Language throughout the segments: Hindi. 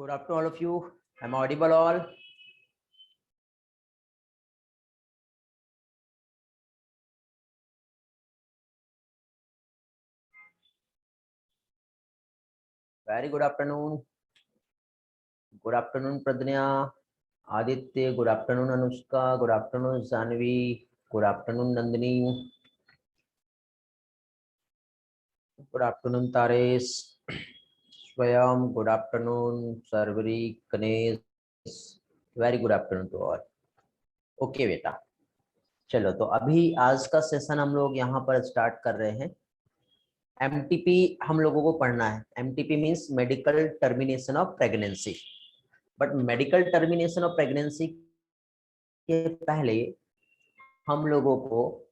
Good afternoon, all of you. I'm audible all. Very good afternoon. Good afternoon, Pradnya, Aditya. Good afternoon, Anushka. Good afternoon, Zanvi. Good afternoon, Nandini. Good afternoon, Tares. Swayam. Good afternoon, Sarvari, Ganesh. Very good afternoon to all. Okay, बेटा चलो तो अभी आज का सेशन हम लोग यहाँ पर स्टार्ट कर रहे हैं। एमटीपी हम लोगों को पढ़ना है। MTP means medical termination of pregnancy. But medical termination of pregnancy के पहले हम लोगों को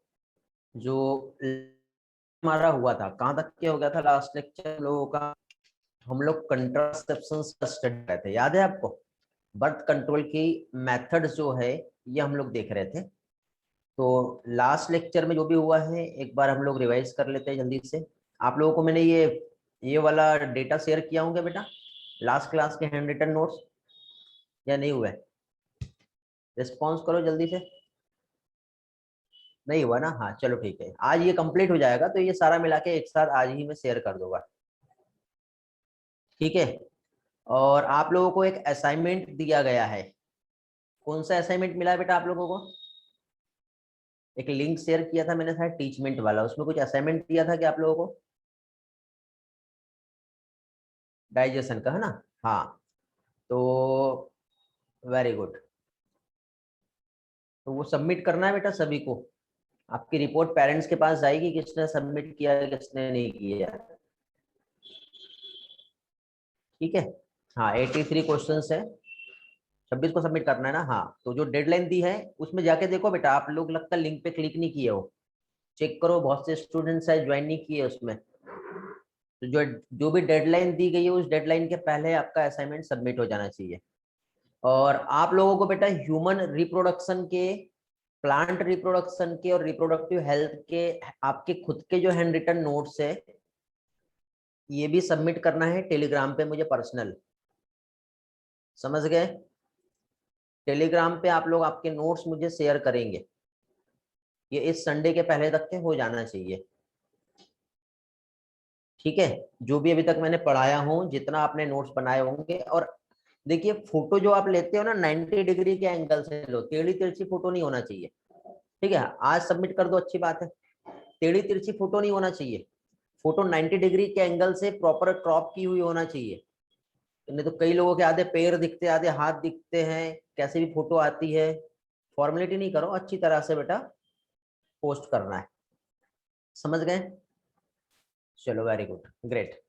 जो हमारा हुआ था, कहाँ तक के हो गया था लास्ट लेक्चर लोगों का, हम लोग कंट्रासेप्शन का स्टडी कर रहे थे, याद है आपको? बर्थ कंट्रोल की मेथड जो है ये हम लोग देख रहे थे। तो लास्ट लेक्चर में जो भी हुआ है एक बार हम लोग रिवाइज कर लेते हैं जल्दी से। आप लोगों को मैंने ये वाला डेटा शेयर किया होगा बेटा, लास्ट क्लास के हैंड रिटन नोट्स, या नहीं हुआ है? रिस्पॉन्स करो जल्दी से। नहीं हुआ ना? हाँ चलो ठीक है, आज ये कंप्लीट हो जाएगा तो ये सारा मिला के एक साथ आज ही मैं शेयर कर दूंगा, ठीक है? और आप लोगों को एक असाइनमेंट दिया गया है। कौन सा असाइनमेंट मिला है बेटा आप लोगों को? एक लिंक शेयर किया था मैंने शायद, टीचमेंट वाला, उसमें कुछ असाइनमेंट दिया था कि आप लोगों को डाइजेशन का, है ना? हाँ तो वेरी गुड। तो वो सबमिट करना है बेटा सभी को। आपकी रिपोर्ट पेरेंट्स के पास जाएगी, किसने सबमिट किया है किसने नहीं किया, ठीक है? हाँ 83 क्वेश्चन है, 26 को सबमिट करना है ना? हाँ तो जो डेडलाइन दी है उसमें जाके देखो बेटा, आप लोग लगता है लिंक पे क्लिक नहीं किए हो, चेक करो, बहुत से स्टूडेंट्स है ज्वाइन नहीं किए उसमें। तो जो भी डेडलाइन दी गई है उस डेडलाइन के पहले आपका असाइनमेंट सबमिट हो जाना चाहिए। और आप लोगों को बेटा ह्यूमन रिप्रोडक्शन के, प्लांट रिप्रोडक्शन के और रिप्रोडक्टिव हेल्थ के आपके खुद के जो हैंड रिटन नोट्स है ये भी सबमिट करना है टेलीग्राम पे मुझे पर्सनल, समझ गए? टेलीग्राम पे आप लोग आपके नोट्स मुझे शेयर करेंगे, ये इस संडे के पहले तक के हो जाना चाहिए, ठीक है? जो भी अभी तक मैंने पढ़ाया हूँ, जितना आपने नोट्स बनाए होंगे। और देखिए फोटो जो आप लेते हो ना 90 डिग्री के एंगल से लो, टेढ़ी तिरछी फोटो नहीं होना चाहिए, ठीक है? आज सबमिट कर दो, अच्छी बात है। टेढ़ी तिरछी फोटो नहीं होना चाहिए, फोटो 90 डिग्री के एंगल से प्रॉपर क्रॉप की हुई होना चाहिए। नहीं तो कई लोगों के आधे पैर दिखते हैं, आधे हाथ दिखते हैं, कैसे भी फोटो आती है। फॉर्मेलिटी नहीं करो, अच्छी तरह से बेटा पोस्ट करना है, समझ गए? चलो वेरी गुड, ग्रेट।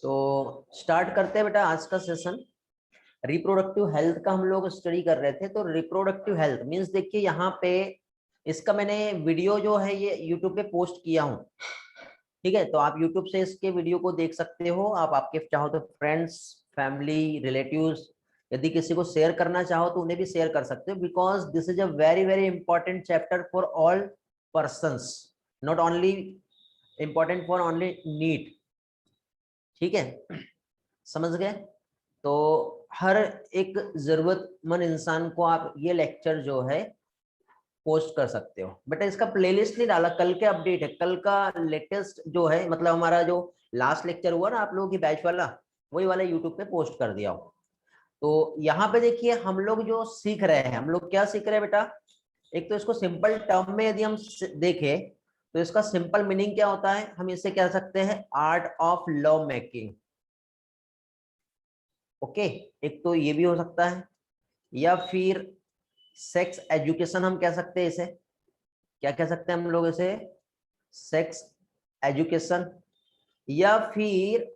तो स्टार्ट करते हैं बेटा आज का सेशन। रिप्रोडक्टिव हेल्थ का हम लोग स्टडी कर रहे थे। तो रिप्रोडक्टिव हेल्थ मींस देखिए यहाँ पे इसका मैंने वीडियो जो है ये यूट्यूब पे पोस्ट किया हूँ, ठीक है? तो आप यूट्यूब से इसके वीडियो को देख सकते हो। आप आपके चाहो तो फ्रेंड्स, फैमिली, रिलेटिव्स, यदि किसी को शेयर करना चाहो तो उन्हें भी शेयर कर सकते हो, because this is a very very important chapter for all persons, not only important for only NEET, ठीक है? समझ गए? तो हर एक जरूरतमंद इंसान को आप ये लेक्चर जो है पोस्ट कर सकते हो। बेटा इसका प्लेलिस्ट नहीं डाला, कल के अपडेट है, कल का लेटेस्ट जो है, मतलब हमारा जो लास्ट लेक्चर हुआ ना आप लोगों की बैच वाला, वही वाला यूट्यूब पे पोस्ट कर दिया हो। तो यहाँ पे देखिए हम लोग जो सीख रहे हैं, हम लोग क्या सीख रहे हैं बेटा? एक तो इसको सिंपल टर्म में यदि हम देखें तो इसका सिंपल मीनिंग क्या होता है, हम इसे कह सकते हैं art of love making, okay? एक तो ये भी हो सकता है, या फिर सेक्स एजुकेशन हम कह सकते हैं इसे। क्या कह सकते हैं हम लोग इसे? Sex education. या फिर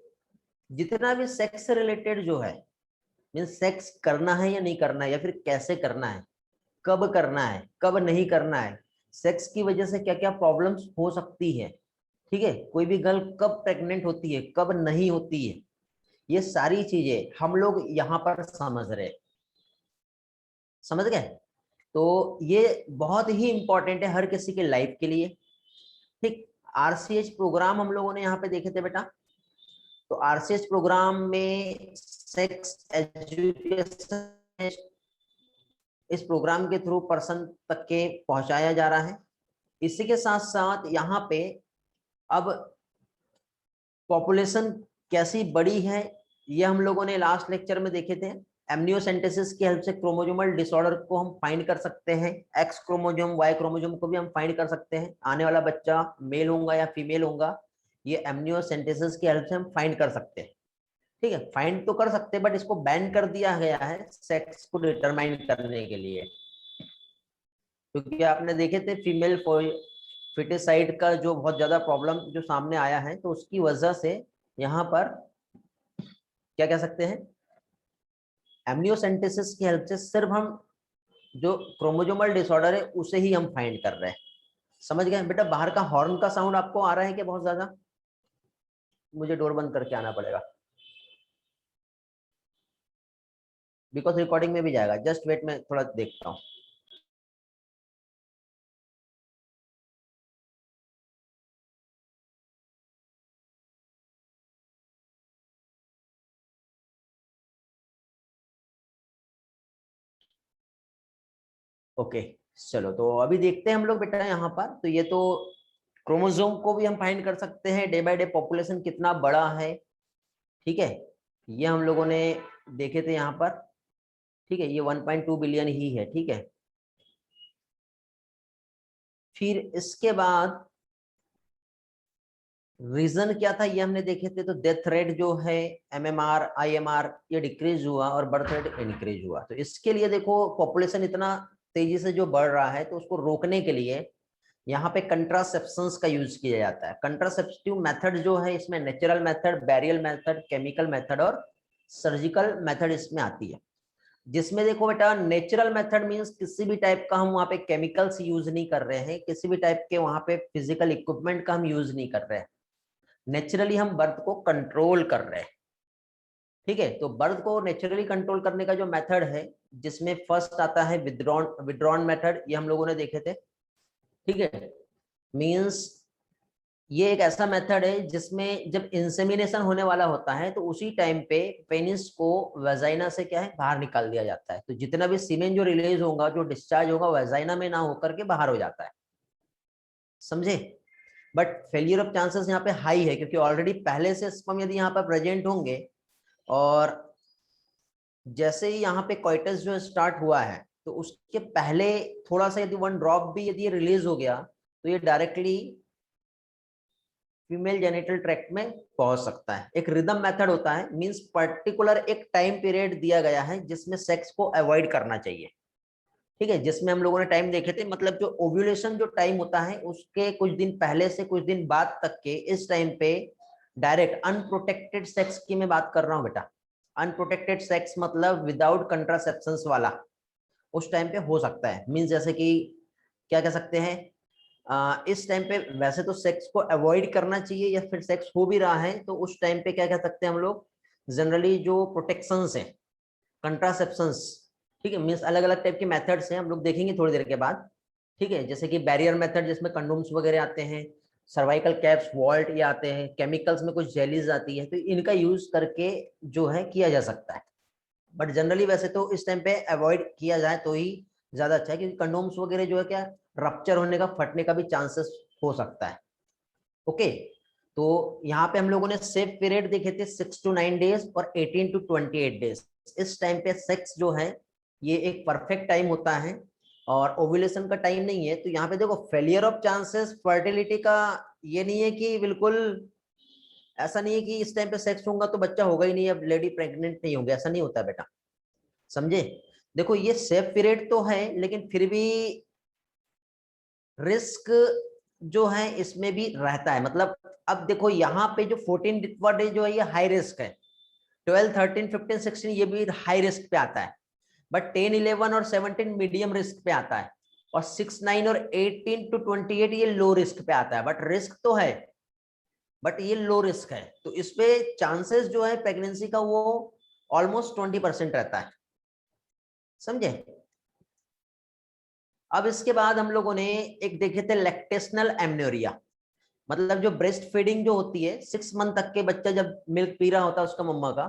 जितना भी सेक्स से रिलेटेड जो है, मीन्स सेक्स करना है या नहीं करना है, या फिर कैसे करना है, कब करना है, कब नहीं करना है, सेक्स की वजह से क्या क्या प्रॉब्लम्स हो सकती है, ठीक है? कोई भी गर्ल कब प्रेग्नेंट होती है, कब नहीं होती है, ये सारी चीजें हम लोग यहाँ पर समझ रहे हैं, समझ गए? तो ये बहुत ही इंपॉर्टेंट है हर किसी के लाइफ के लिए, ठीक? आरसीएच प्रोग्राम हम लोगों ने यहाँ पे देखे थे बेटा, तो आरसीएस प्रोग्राम में सेक्स एजुकेशन इस प्रोग्राम के थ्रू पर्सन तक के पहुंचाया जा रहा है। इसी के साथ साथ यहाँ पे अब पॉपुलेशन कैसी बड़ी है ये हम लोगों ने लास्ट लेक्चर में देखे थे। एमनियोसेंटेसिस की हेल्प से क्रोमोजोमल डिसऑर्डर को हम फाइंड कर सकते हैं, एक्स क्रोमोजोम वाई क्रोमोजोम को भी हम फाइंड कर सकते हैं, आने वाला बच्चा मेल होगा या फीमेल होगा ये एमनियोसेंटेसिस की हेल्प से हम फाइंड कर सकते हैं। ठीक है, फाइंड तो कर सकते हैं बट इसको बैन कर दिया गया है सेक्स को डिटरमाइन करने के लिए, क्योंकि आपने देखे थे फीमेल फिटिसाइड का जो बहुत ज्यादा प्रॉब्लम जो सामने आया है, तो उसकी वजह से यहाँ पर क्या कह सकते हैं एमनियोसेंटेसिस की हेल्प से सिर्फ हम जो क्रोमोजोमल डिसऑर्डर है उसे ही हम फाइंड कर रहे हैं। समझ गए बेटा? बाहर का हॉर्न का साउंड आपको आ रहा है क्या बहुत ज्यादा? मुझे डोर बंद करके आना पड़ेगा बिकॉज रिकॉर्डिंग में भी जाएगा। जस्ट वेट, में थोड़ा देखता हूँ। ओके चलो, तो अभी देखते हैं हम लोग बेटा यहाँ पर। तो ये तो क्रोमोसोम को भी हम फाइंड कर सकते हैं, डे बाय डे पॉपुलेशन कितना बड़ा है। ठीक है, ये हम लोगों ने देखे थे यहाँ पर। ठीक है, ये 1.2 बिलियन ही है। ठीक है, फिर इसके बाद रीजन क्या था ये हमने देखे थे। तो डेथ रेट जो है एमएमआर आईएमआर ये डिक्रीज हुआ और बर्थ रेट इंक्रीज हुआ। तो इसके लिए देखो पॉपुलेशन इतना तेजी से जो बढ़ रहा है तो उसको रोकने के लिए यहाँ पे कंट्रासेप्शंस का यूज किया जाता है। कंट्रासेप्टिव मेथड जो है इसमें natural method, burial method, chemical method और सर्जिकल मेथड इसमें आती है। जिसमें देखो बेटा नेचुरल मेथड मींस किसी भी टाइप का हम वहाँ पे केमिकल्स यूज नहीं कर रहे हैं, किसी भी टाइप के वहाँ पे फिजिकल इक्विपमेंट का हम यूज नहीं कर रहे हैं, नेचुरली हम बर्थ को कंट्रोल कर रहे हैं। ठीक है, तो बर्थ को नेचुरली कंट्रोल करने का जो मेथड है जिसमें फर्स्ट आता है विड्रॉन मेथड, ये हम लोगों ने देखे थे। ठीक है, मींस ये एक ऐसा मेथड है जिसमें जब इंसेमिनेशन होने वाला होता है तो उसी टाइम पे पेनिस को वेजाइना से क्या है बाहर निकाल दिया जाता है। तो जितना भी सीमेन जो रिलीज होगा, जो डिस्चार्ज होगा, वेजाइना में ना होकर के बाहर हो जाता है। समझे? बट फेलियर ऑफ चांसेस यहाँ पे हाई है क्योंकि ऑलरेडी पहले से स्पर्म यदि यहाँ पर प्रेजेंट होंगे और जैसे ही यहाँ पे कोइटस जो स्टार्ट हुआ है तो उसके पहले थोड़ा सा यदि वन ड्रॉप भी यदि रिलीज हो गया तो ये डायरेक्टली फीमेल जेनिटल ट्रैक्ट में पहुंच सकता है। एक रिदम मेथड होता है, मींस पर्टिकुलर एक टाइम पीरियड दिया गया है जिसमें सेक्स को अवॉइड करना चाहिए। ठीक है, जिसमें हम लोगों ने टाइम देखे थे, मतलब जो ओव्यूलेशन जो टाइम होता है उसके कुछ दिन पहले से कुछ दिन बाद तक के इस टाइम पे डायरेक्ट अनप्रोटेक्टेड सेक्स की मैं बात कर रहा हूँ बेटा। अनप्रोटेक्टेड सेक्स मतलब विदाउट कंट्रासेप्शंस वाला उस टाइम पे हो सकता है। मींस जैसे कि क्या कह सकते हैं इस टाइम पे वैसे तो सेक्स को अवॉइड करना चाहिए या फिर सेक्स हो भी रहा है तो उस टाइम पे क्या कह सकते हैं हम लोग, जनरली जो प्रोटेक्शंस हैं, कंट्रासेप्शंस। ठीक है, मीन्स अलग अलग टाइप के मेथड्स हैं, हम लोग देखेंगे थोड़ी देर के बाद। ठीक है, जैसे कि बैरियर मेथड जिसमें कंडोम्स वगैरह आते हैं, सर्वाइकल कैप्स, वॉल्ट ये आते हैं, केमिकल्स में कुछ जेलीज आती है, तो इनका यूज करके जो है किया जा सकता है। बट जनरली वैसे तो इस टाइम पे अवॉइड किया जाए तो ही ज्यादा अच्छा है, क्योंकि कंडोम्स वगैरह जो है क्या रप्चर होने का, फटने का भी चांसेस हो सकता है। ओके, तो यहाँ पे हम लोगों ने सेफ पीरियड देखे थे 6 to 9 डेज और 18 to 28 डेज। इस टाइम पे सेक्स जो है ये एक परफेक्ट टाइम होता है और ओव्यूलेशन का टाइम नहीं है। तो यहाँ पे देखो फेलियर ऑफ चांसेस फर्टिलिटी का ये नहीं है कि बिल्कुल ऐसा नहीं है कि इस टाइम पे सेक्स होगा तो बच्चा होगा ही नहीं, अब लेडी प्रेग्नेंट नहीं होगी, ऐसा नहीं होता बेटा। समझे? देखो ये सेफ पीरियड तो है लेकिन फिर भी रिस्क जो है इसमें भी रहता है। मतलब अब देखो यहाँ पे जो 14वां डे जो है ये हाई रिस्क है, 12, 13, 15, 16 ये भी हाई रिस्क पे आता है, बट 10, 11 और 17 मीडियम रिस्क पे आता है और 6, 9 और 18 to 28 ये लो रिस्क पे आता है। बट रिस्क तो है, बट ये लो रिस्क है, तो इसपे चांसेस जो है प्रेगनेंसी का वो ऑलमोस्ट 20% रहता है। समझे? अब इसके बाद हम लोगों ने एक देखे थे लैक्टेशनल एमनोरिया। मतलब जो ब्रेस्ट फीडिंग जो होती है 6 मंथ तक के बच्चा जब मिल्क पी रहा होता है उसका मम्मा का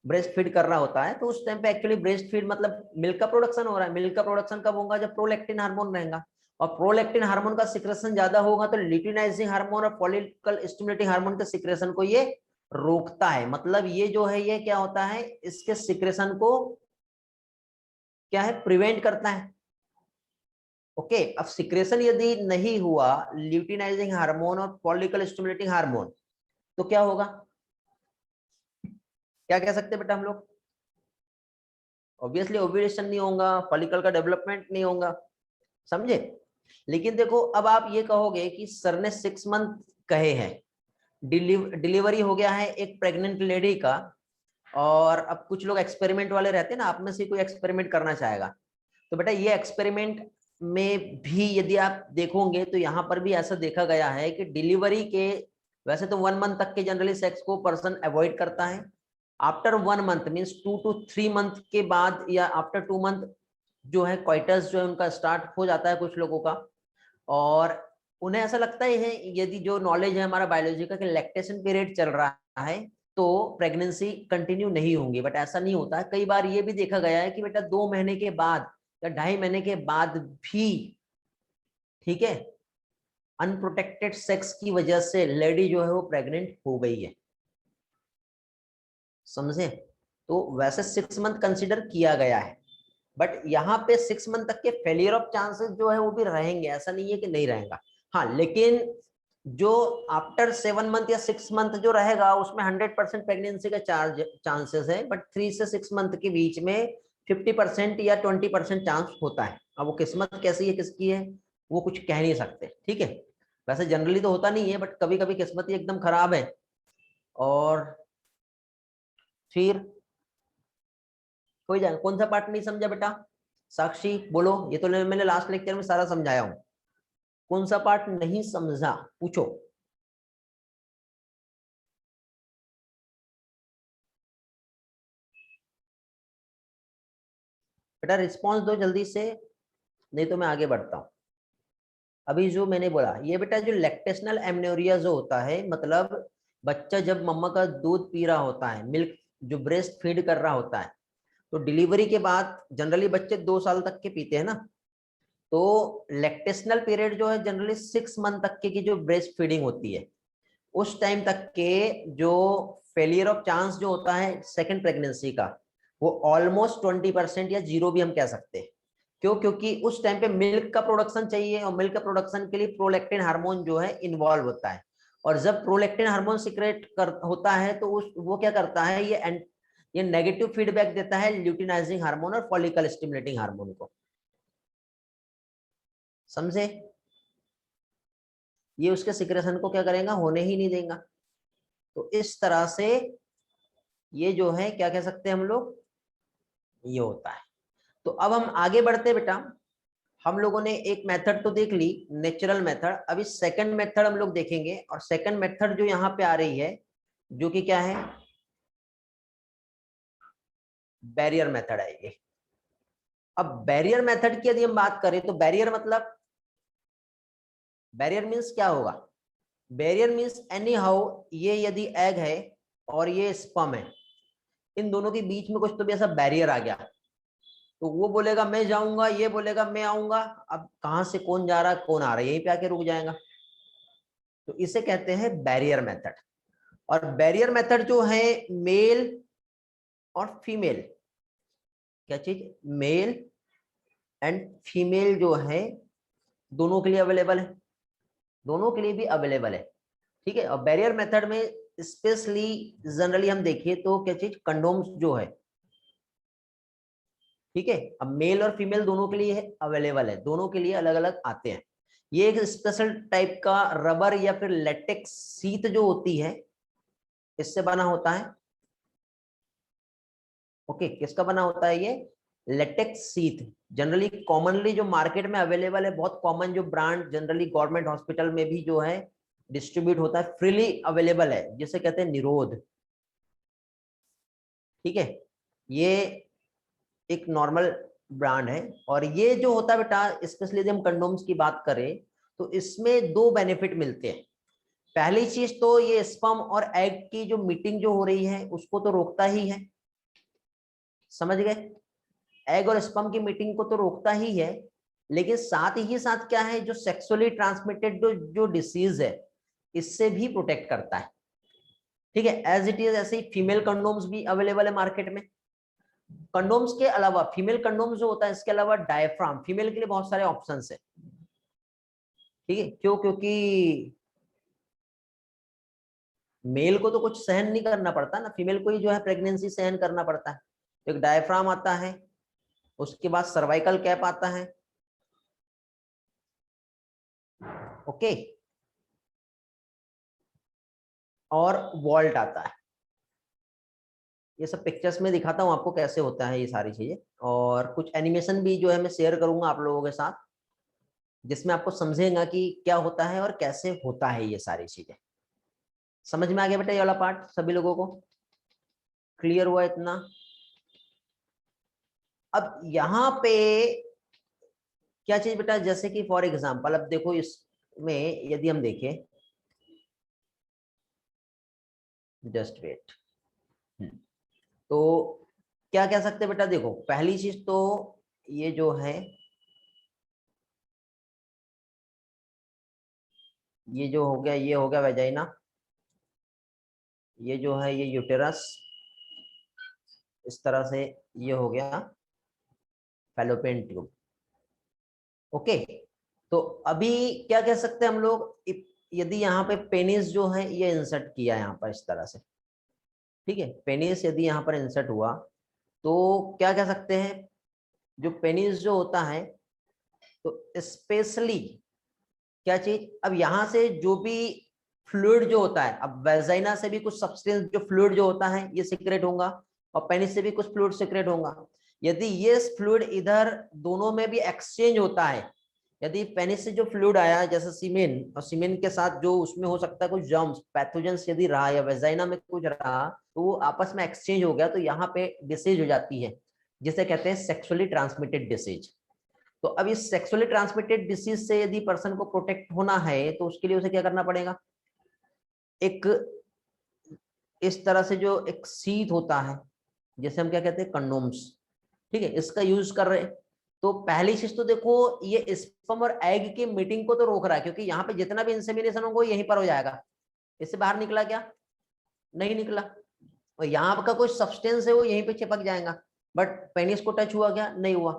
ब्रेस्ट फीड कर रहा होता है, तो उस टाइम पे एक्चुअली ब्रेस्ट फीड मतलब मिल्क का प्रोडक्शन हो रहा है। मिल्क का प्रोडक्शन कब होगा? जब प्रोलैक्टिन हार्मोन रहेगा, और प्रोलैक्टिन हार्मोन का सिक्रेशन ज्यादा होगा तो ल्यूटिनाइजिंग हार्मोन और फॉलिकल स्टिमुलेटिंग हार्मोन के सिक्रेशन को ये रोकता है। मतलब ये जो है ये क्या होता है, इसके सिक्रेशन को क्या है, प्रिवेंट करता है। ओके, अब सिक्रेशन यदि नहीं हुआ ल्यूटिनाइजिंग हार्मोन और फॉलिकल स्टिमुलेटिंग हार्मोन, तो क्या होगा? क्या कह सकते हैं बेटा हम लोग? ऑब्वियसली ओव्यूलेशन नहीं होगा, फॉलिकल का डेवलपमेंट नहीं होगा, समझे? लेकिन देखो अब आप ये कहोगे कि सर ने 6 मंथ कहे हैं, डिलीवरी हो गया है एक प्रेग्नेंट लेडी का, और अब कुछ लोग एक्सपेरिमेंट वाले रहते हैं ना, आप में से कोई एक्सपेरिमेंट करना चाहेगा, तो बेटा ये एक्सपेरिमेंट में भी यदि आप देखोगे तो यहाँ पर भी ऐसा देखा गया है कि डिलीवरी के, वैसे तो 1 मंथ तक के जनरली सेक्स को पर्सन अवॉइड करता है। After 1 month means 2 to 3 month के बाद या आफ्टर 2 मंथ जो है क्वाइटस जो है उनका स्टार्ट हो जाता है कुछ लोगों का, और उन्हें ऐसा लगता है यदि जो नॉलेज है हमारा बायोलॉजी का कि लैक्टेशन पीरियड चल रहा है तो प्रेगनेंसी कंटिन्यू नहीं होंगी, बट ऐसा नहीं होता है। कई बार ये भी देखा गया है कि बेटा 2 महीने के बाद या 2.5 महीने के बाद भी, ठीक है, अनप्रोटेक्टेड सेक्स की वजह से लेडी जो है वो प्रेग्नेंट हो गई है, समझे? तो वैसे 6 मंथ कंसिडर किया गया है, बट यहाँ पे 6 मंथ तक के फेलियर ऑफ चांसेस जो है वो भी रहेंगे, ऐसा नहीं है कि नहीं रहेगा। हाँ, लेकिन जो आफ्टर 7 मंथ या 6 मंथ जो रहेगा उसमें 100% प्रेगनेंसी का चांसेस है, बट 3 से 6 मंथ के बीच में 50% या 20% चांस होता है। अब वो किस्मत कैसी है किसकी है वो कुछ कह नहीं सकते, ठीक है? वैसे जनरली तो होता नहीं है, बट कभी कभी किस्मत ही एकदम खराब है। और फिर कोई जाए, कौन सा पार्ट नहीं समझा बेटा? साक्षी बोलो, ये तो मैंने लास्ट लेक्चर में सारा समझाया हूं, कौन सा पार्ट नहीं समझा पूछो। बेटा रिस्पॉन्स दो जल्दी से, नहीं तो मैं आगे बढ़ता हूं। अभी जो मैंने बोला ये बेटा, जो लैक्टेशनल एमनोरिया जो होता है, मतलब बच्चा जब मम्मा का दूध पी रहा होता है, मिल्क जो ब्रेस्ट फीड कर रहा होता है, तो डिलीवरी के बाद जनरली बच्चे 2 साल तक के पीते हैं ना, तो लैक्टेशनल पीरियड जो है जनरली 6 मंथ तक की जो ब्रेस्ट फीडिंग होती है, उस टाइम तक के जो फेलियर ऑफ चांस जो होता है सेकंड प्रेगनेंसी का, वो ऑलमोस्ट 20% या 0 भी हम कह सकते हैं। क्यों? क्योंकि उस टाइम पे मिल्क का प्रोडक्शन चाहिए, और मिल्क का प्रोडक्शन के लिए प्रोलैक्टिन हार्मोन जो है इन्वॉल्व होता है, और जब प्रोलैक्टिन हार्मोन सिक्रेट होता है तो उस वो क्या करता है, ये नेगेटिव फीडबैक देता है ल्यूटिनाइजिंग हार्मोन और फॉलिकल स्टिमुलेटिंग हार्मोन को, समझे? ये उसके सिक्रेशन को क्या करेगा, होने ही नहीं देगा। तो इस तरह से ये जो है क्या कह सकते हैं हम लोग, ये होता है। तो अब हम आगे बढ़ते हैं बेटा, हम लोगों ने एक मेथड तो देख ली, नेचुरल मेथड। अभी सेकंड मेथड हम लोग देखेंगे, और सेकंड मेथड जो यहाँ पे आ रही है जो कि क्या है, बैरियर मेथड है ये। अब बैरियर मेथड की यदि हम बात करें तो बैरियर मतलब, बैरियर मीन्स क्या होगा? बैरियर मीन्स एनी हाउ, ये यदि एग है और ये स्पर्म है, इन दोनों के बीच में कुछ तो भी ऐसा बैरियर आ गया, तो वो बोलेगा मैं जाऊंगा, ये बोलेगा मैं आऊंगा, अब कहां से कौन जा रहा है कौन आ रहा है, यहीं पे आके रुक जाएगा। तो इसे कहते हैं बैरियर मेथड। और बैरियर मेथड जो है मेल और फीमेल, क्या चीज, मेल एंड फीमेल जो है दोनों के लिए अवेलेबल है, दोनों के लिए भी अवेलेबल है, ठीक है? और बैरियर मेथड में स्पेशली जनरली हम देखें तो क्या चीज, कंडोम्स जो है, ठीक है, अब मेल और फीमेल दोनों के लिए अवेलेबल है, दोनों के लिए अलग अलग आते हैं। ये एक स्पेशल टाइप का रबर या फिर लेटेक्स सीट जो होती है, इससे बना होता है। ओके, किसका बना होता है ये? Latex seat. जनरली कॉमनली जो मार्केट में अवेलेबल है, बहुत कॉमन जो ब्रांड जनरली गवर्नमेंट हॉस्पिटल में भी जो है डिस्ट्रीब्यूट होता है, फ्रीली अवेलेबल है, जिसे कहते हैं निरोध, ठीक है? ये एक नॉर्मल ब्रांड है। और ये जो होता है बेटा, स्पेशली यदि हम कंडोम्स की बात करें तो इसमें 2 बेनिफिट मिलते हैं। पहली चीज तो ये स्पर्म और एग की जो मीटिंग जो हो रही है उसको तो रोकता ही है, समझ गए? एग और स्पर्म की मीटिंग को तो रोकता ही है, लेकिन साथ ही साथ क्या है, जो सेक्सुअली ट्रांसमिटेड जो डिसीज है इससे भी प्रोटेक्ट करता है। ठीक है, एज इट इज ऐसे ही फीमेल कंडोम्स भी अवेलेबल है मार्केट में। कंडोम्स के अलावा फीमेल कंडोम्स जो होता है इसके अलावा डायफ्राम, फीमेल के लिए बहुत सारे ऑप्शंस है। ठीक है, क्यों? क्योंकि मेल को तो कुछ सहन नहीं करना पड़ता ना, फीमेल को ही जो है प्रेगनेंसी सहन करना पड़ता है। एक डायफ्राम आता है, उसके बाद सर्वाइकल कैप आता है। ओके, और वॉल्ट आता है। ये सब पिक्चर्स में दिखाता हूँ आपको कैसे होता है ये सारी चीजें, और कुछ एनिमेशन भी जो है मैं शेयर करूंगा आप लोगों के साथ, जिसमें आपको समझेगा कि क्या होता है और कैसे होता है ये सारी चीजें। समझ में आ गया बेटा ये वाला पार्ट? सभी लोगों को क्लियर हुआ इतना? अब यहाँ पे क्या चीज बेटा, जैसे कि फॉर एग्जांपल अब देखो इसमें यदि हम देखें, जस्ट वेट, तो क्या कह सकते हैं बेटा? देखो पहली चीज तो ये जो है, ये जो हो गया, ये हो गया वेजाइना, ये जो है ये यूटेरस, इस तरह से ये हो गया फैलोपियन ट्यूब। ओके, तो अभी क्या कह सकते हैं हम लोग, यदि यहाँ पे पेनिस जो है ये इंसर्ट किया यहाँ पर इस तरह से, ठीक है, पेनिस यदि यहाँ पर इंसर्ट हुआ तो क्या कह सकते हैं, जो पेनिस जो होता है तो स्पेशली क्या चीज, अब यहाँ से जो भी फ्लूइड जो होता है, अब वेजाइना से भी कुछ सब्सटेंस जो फ्लूइड जो होता है ये सीक्रेट होगा, और पेनिस से भी कुछ फ्लूइड सीक्रेट होगा। यदि ये फ्लूइड इधर दोनों में भी एक्सचेंज होता है, यदि पेनिस से जो फ्लूइड आया जैसे सीमेन, और सीमेन के साथ जो उसमें हो सकता है कुछ जर्म्स पैथोजेंस यदि रहा, या वेजाइना में कुछ रहा, तो वो आपस में एक्सचेंज हो गया, तो यहाँ पे डिसीज हो जाती है, जिसे कहते हैं सेक्सुअली ट्रांसमिटेड डिसीज। तो अब इस सेक्सुअली ट्रांसमिटेड डिसीज से यदि पर्सन को प्रोटेक्ट होना है तो उसके लिए उसे क्या करना पड़ेगा, एक इस तरह से जो एक सीट होता है, जैसे हम क्या कहते हैं कंडोम्स, ठीक है, इसका यूज कर रहे हैं। तो पहली चीज तो देखो ये स्पर्म और एग की मीटिंग को तो रोक रहा है, क्योंकि यहाँ पे जितना भी इंसेमिनेशन होगा यहीं पर हो जाएगा। इससे बाहर निकला क्या? नहीं निकला। और यहाँ का कोई सब्सटेंस है वो यहीं पे चिपक जाएगा, बट पेनिस को टच हुआ क्या? नहीं हुआ।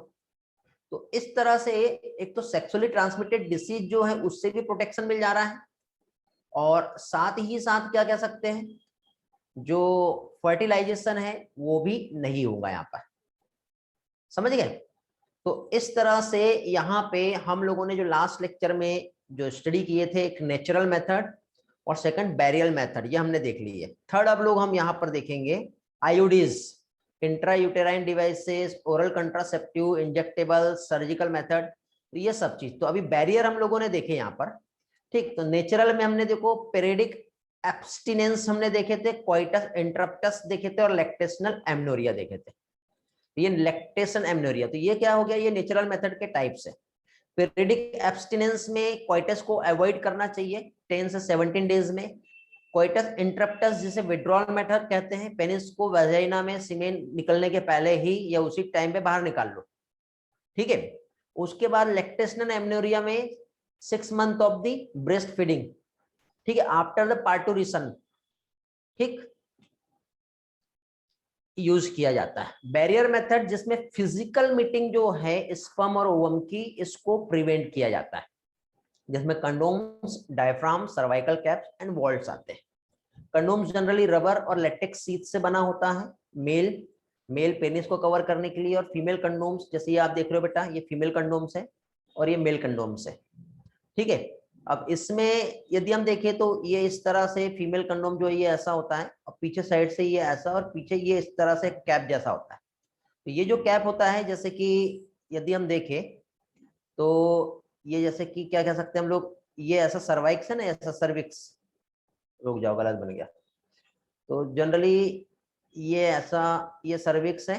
तो इस तरह से एक तो सेक्सुअली ट्रांसमिटेड डिसीज जो है उससे भी प्रोटेक्शन मिल जा रहा है, और साथ ही साथ क्या कह सकते हैं, जो फर्टिलाइजेशन है वो भी नहीं होगा यहाँ पर। समझ गए? तो इस तरह से यहाँ पे हम लोगों ने जो लास्ट लेक्चर में जो स्टडी किए थे, एक नेचुरल मेथड और सेकंड बैरियल मेथड, ये हमने देख ली है। थर्ड अब लोग हम यहाँ पर देखेंगे IUDs, intrauterine devices, oral contraceptive, injectable, surgical method, तो ये सब चीज। तो अभी बैरियर हम लोगों ने देखे यहाँ पर, ठीक। तो नेचुरल में हमने देखो पेरिडिक एब्स्टिनेंस हमने देखे थे, क्वाइटस इंटरप्टस देखे थे, और लैक्टेशनल एमनोरिया देखे थे। ये लैक्टेशन एमनोरिया, तो ये क्या हो गया, ये नेचुरल मेथड के टाइप्स है। पेरिडिक एब्स्टिनेंस में क्वाइटस को अवॉइड करना चाहिए 10 से 17 डेज में। क्वाइटस इंटरप्टस जिसे विड्रॉल मेथड कहते हैं, पेनिस को वेजाइना में सीमेन निकलने के पहले ही या उसी टाइम पे बाहर निकाल लो, ठीक है। उसके बाद लैक्टेशनल एमनोरिया में 6 month of the breast feeding, ठीक है, आफ्टर द पार्टुरिशन, ठीक, यूज किया जाता है। बैरियर मेथड जिसमें फिजिकल मीटिंग जो है स्पर्म और ओवम की, इसको प्रिवेंट किया जाता है, जिसमें condoms, diaphragm, cervical caps and vaults आते हैं। कंडोम्स जनरली रबर और लेटेक्स शीट से बना होता है, मेल पेनिस को कवर करने के लिए, और फीमेल कंडोम्स जैसे ये आप देख रहे हो बेटा, ये फीमेल कंडोम्स है और ये मेल कंडोम्स है, ठीक है। अब इसमें यदि हम देखें तो ये इस तरह से फीमेल कंडोम जो है ये ऐसा होता है, और पीछे साइड से ये ऐसा, और पीछे ये इस तरह से कैप जैसा होता है। तो ये जो कैप होता है, जैसे कि यदि हम देखें तो ये जैसे कि क्या कह सकते हैं हम लोग, ये ऐसा सर्वाइक्स है ना, ऐसा सर्विक्स, रुक जाओ गलत बन गया, तो जनरली ये ऐसा, ये सर्विक्स है,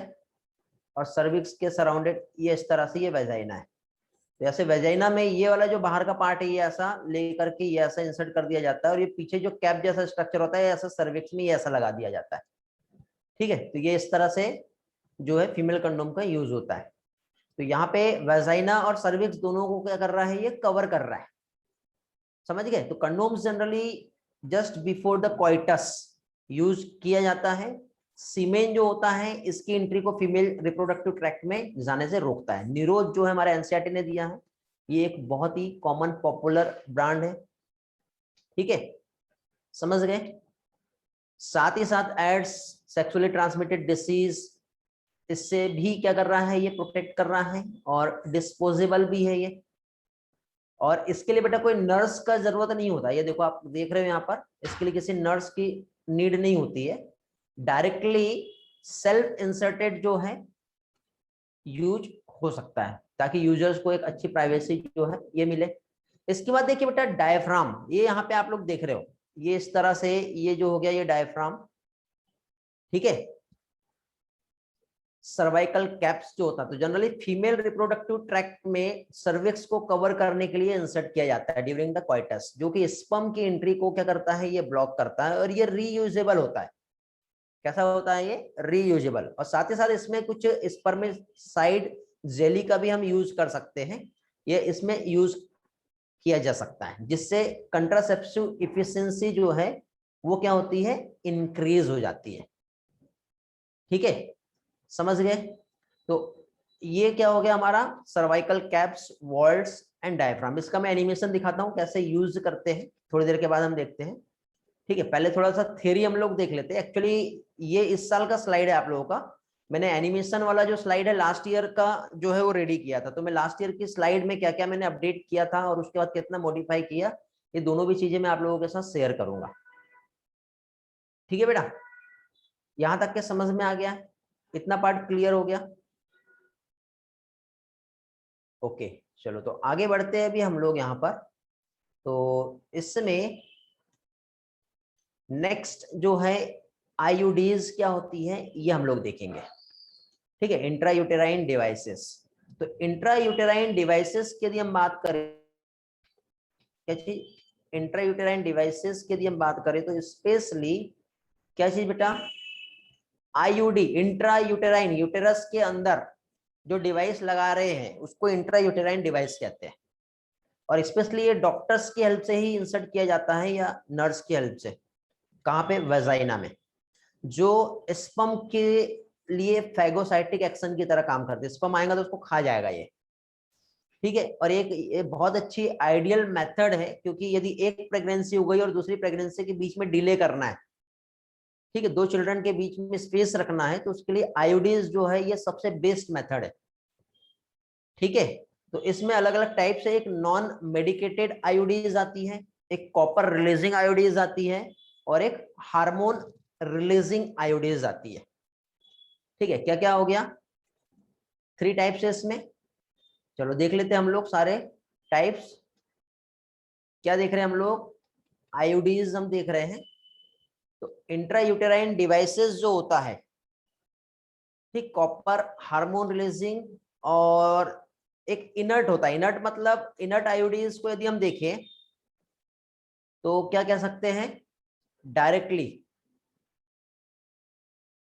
और सर्विक्स के सराउंडेड ये इस तरह से ये वेजाइना है, तो ऐसे वेजाइना में ये वाला जो बाहर का पार्ट है ये ऐसा लेकर के ये ऐसा इंसर्ट कर दिया जाता है, और ये पीछे जो कैप जैसा स्ट्रक्चर होता है ऐसा सर्विक्स में ये ऐसा लगा दिया जाता है। ठीक है, तो ये इस तरह से जो है फीमेल कंडोम का यूज होता है। तो यहाँ पे वेजाइना और सर्विक्स दोनों को क्या कर रहा है, ये कवर कर रहा है। समझ गए? तो condoms generally just before the coitus use किया जाता है। सीमेन जो होता है इसकी एंट्री को फीमेल रिप्रोडक्टिव ट्रैक्ट में जाने से रोकता है। निरोध जो है हमारे एनसीईआरटी ने दिया है, ये एक बहुत ही कॉमन पॉपुलर ब्रांड है। ठीक है, समझ गए? साथ ही साथ एड्स सेक्सुअली ट्रांसमिटेड डिसीज, इससे भी क्या कर रहा है, ये प्रोटेक्ट कर रहा है, और डिस्पोजेबल भी है ये। और इसके लिए बेटा कोई नर्स का जरूरत नहीं होता। ये देखो आप देख रहे हो यहाँ पर, इसके लिए किसी नर्स की नीड नहीं होती है। डायरेक्टली सेल्फ इंसर्टेड जो है यूज हो सकता है, ताकि यूजर्स को एक अच्छी प्राइवेसी जो है ये मिले। इसके बाद देखिए बेटा डायफ्राम, ये यहाँ पे आप लोग देख रहे हो, ये इस तरह से ये जो हो गया ये डायफ्राम। ठीक है, सर्वाइकल कैप्स जो होता है, तो जनरली फीमेल रिप्रोडक्टिव ट्रैक्ट में सर्विक्स को कवर करने के लिए इंसर्ट किया जाता है ड्यूरिंग द कोइटस, जो कि स्पर्म की एंट्री को क्या करता है, ये ब्लॉक करता है, और ये रीयूजेबल होता है। कैसा होता है ये? रीयूजेबल। और साथ ही साथ इसमें कुछ स्पर्मिसाइड जेली का भी हम यूज कर सकते हैं, ये इसमें यूज किया जा सकता है, जिससे कंट्रासेप्टिव इफिशिएंसी जो है वो क्या होती है, इंक्रीज हो जाती है। ठीक है, समझ गए? तो ये क्या हो गया हमारा cervical caps, vaults and diaphragm. इसका मैं एनिमेशन दिखाता हूं कैसे यूज करते हैं, थोड़ी देर के बाद हम देखते हैं। ठीक है, पहले थोड़ा सा थ्योरी हम लोग देख लेते हैं। एक्चुअली ये इस साल का स्लाइड है आप लोगों का, मैंने एनिमेशन वाला जो स्लाइड है लास्ट ईयर का जो है वो रेडी किया था। तो मैं लास्ट ईयर की स्लाइड में क्या क्या मैंने अपडेट किया था और उसके बाद कितना मॉडिफाई किया, ये दोनों भी चीजें मैं आप लोगों के साथ शेयर करूंगा। ठीक है बेटा, यहां तक के समझ में आ गया? इतना पार्ट क्लियर हो गया? ओके, चलो तो आगे बढ़ते हैं अभी हम लोग यहाँ पर। तो इसमें नेक्स्ट जो है आईयूडीज क्या होती है ये हम लोग देखेंगे। ठीक है, इंट्रायूटेराइन डिवाइसेस। तो इंट्रायूटेराइन डिवाइसेस की यदि हम बात करें, क्या चीज? इंट्रायूटेराइन डिवाइसेस की यदि हम बात करें तो स्पेशली क्या चीज बेटा? आईयूडी, इंट्रायूटेराइन, यूटेरस के अंदर जो डिवाइस लगा रहे हैं उसको इंट्रायूटेराइन डिवाइस कहते हैं। और स्पेशली ये डॉक्टर्स की हेल्प से ही इंसर्ट किया जाता है या नर्स की हेल्प से। कहाँ पे? वेजाइना में, जो स्पर्म के लिए फैगोसाइटिक एक्शन की तरह काम करते हैं। स्पर्म आएगा तो उसको खा जाएगा ये। ठीक है, और एक बहुत अच्छी आइडियल मेथड है, क्योंकि यदि एक प्रेगनेंसी हो गई और दूसरी प्रेगनेंसी के बीच में डिले करना है, ठीक है, दो चिल्ड्रन के बीच में स्पेस रखना है, तो उसके लिए आयोडीज जो है ये सबसे बेस्ट मेथड है। ठीक है, तो इसमें अलग अलग टाइप से, एक नॉन मेडिकेटेड आयोडीज आती है, एक कॉपर रिलीजिंग आयोडीज आती है, और एक हार्मोन रिलीजिंग आयोडीज आती है। ठीक है, क्या क्या हो गया? 3 टाइप्स है इसमें। चलो देख लेते हैं हम लोग सारे टाइप्स। क्या देख रहे हैं हम लोग? आयोडीज हम देख रहे हैं। तो इंट्रायूटेराइन डिवाइसेस जो होता है, ठीक, कॉपर हार्मोन रिलीजिंग, और एक इनर्ट होता है। इनर्ट मतलब इनर्ट आयोडीज को यदि हम देखें तो क्या कह सकते हैं? डायरेक्टली,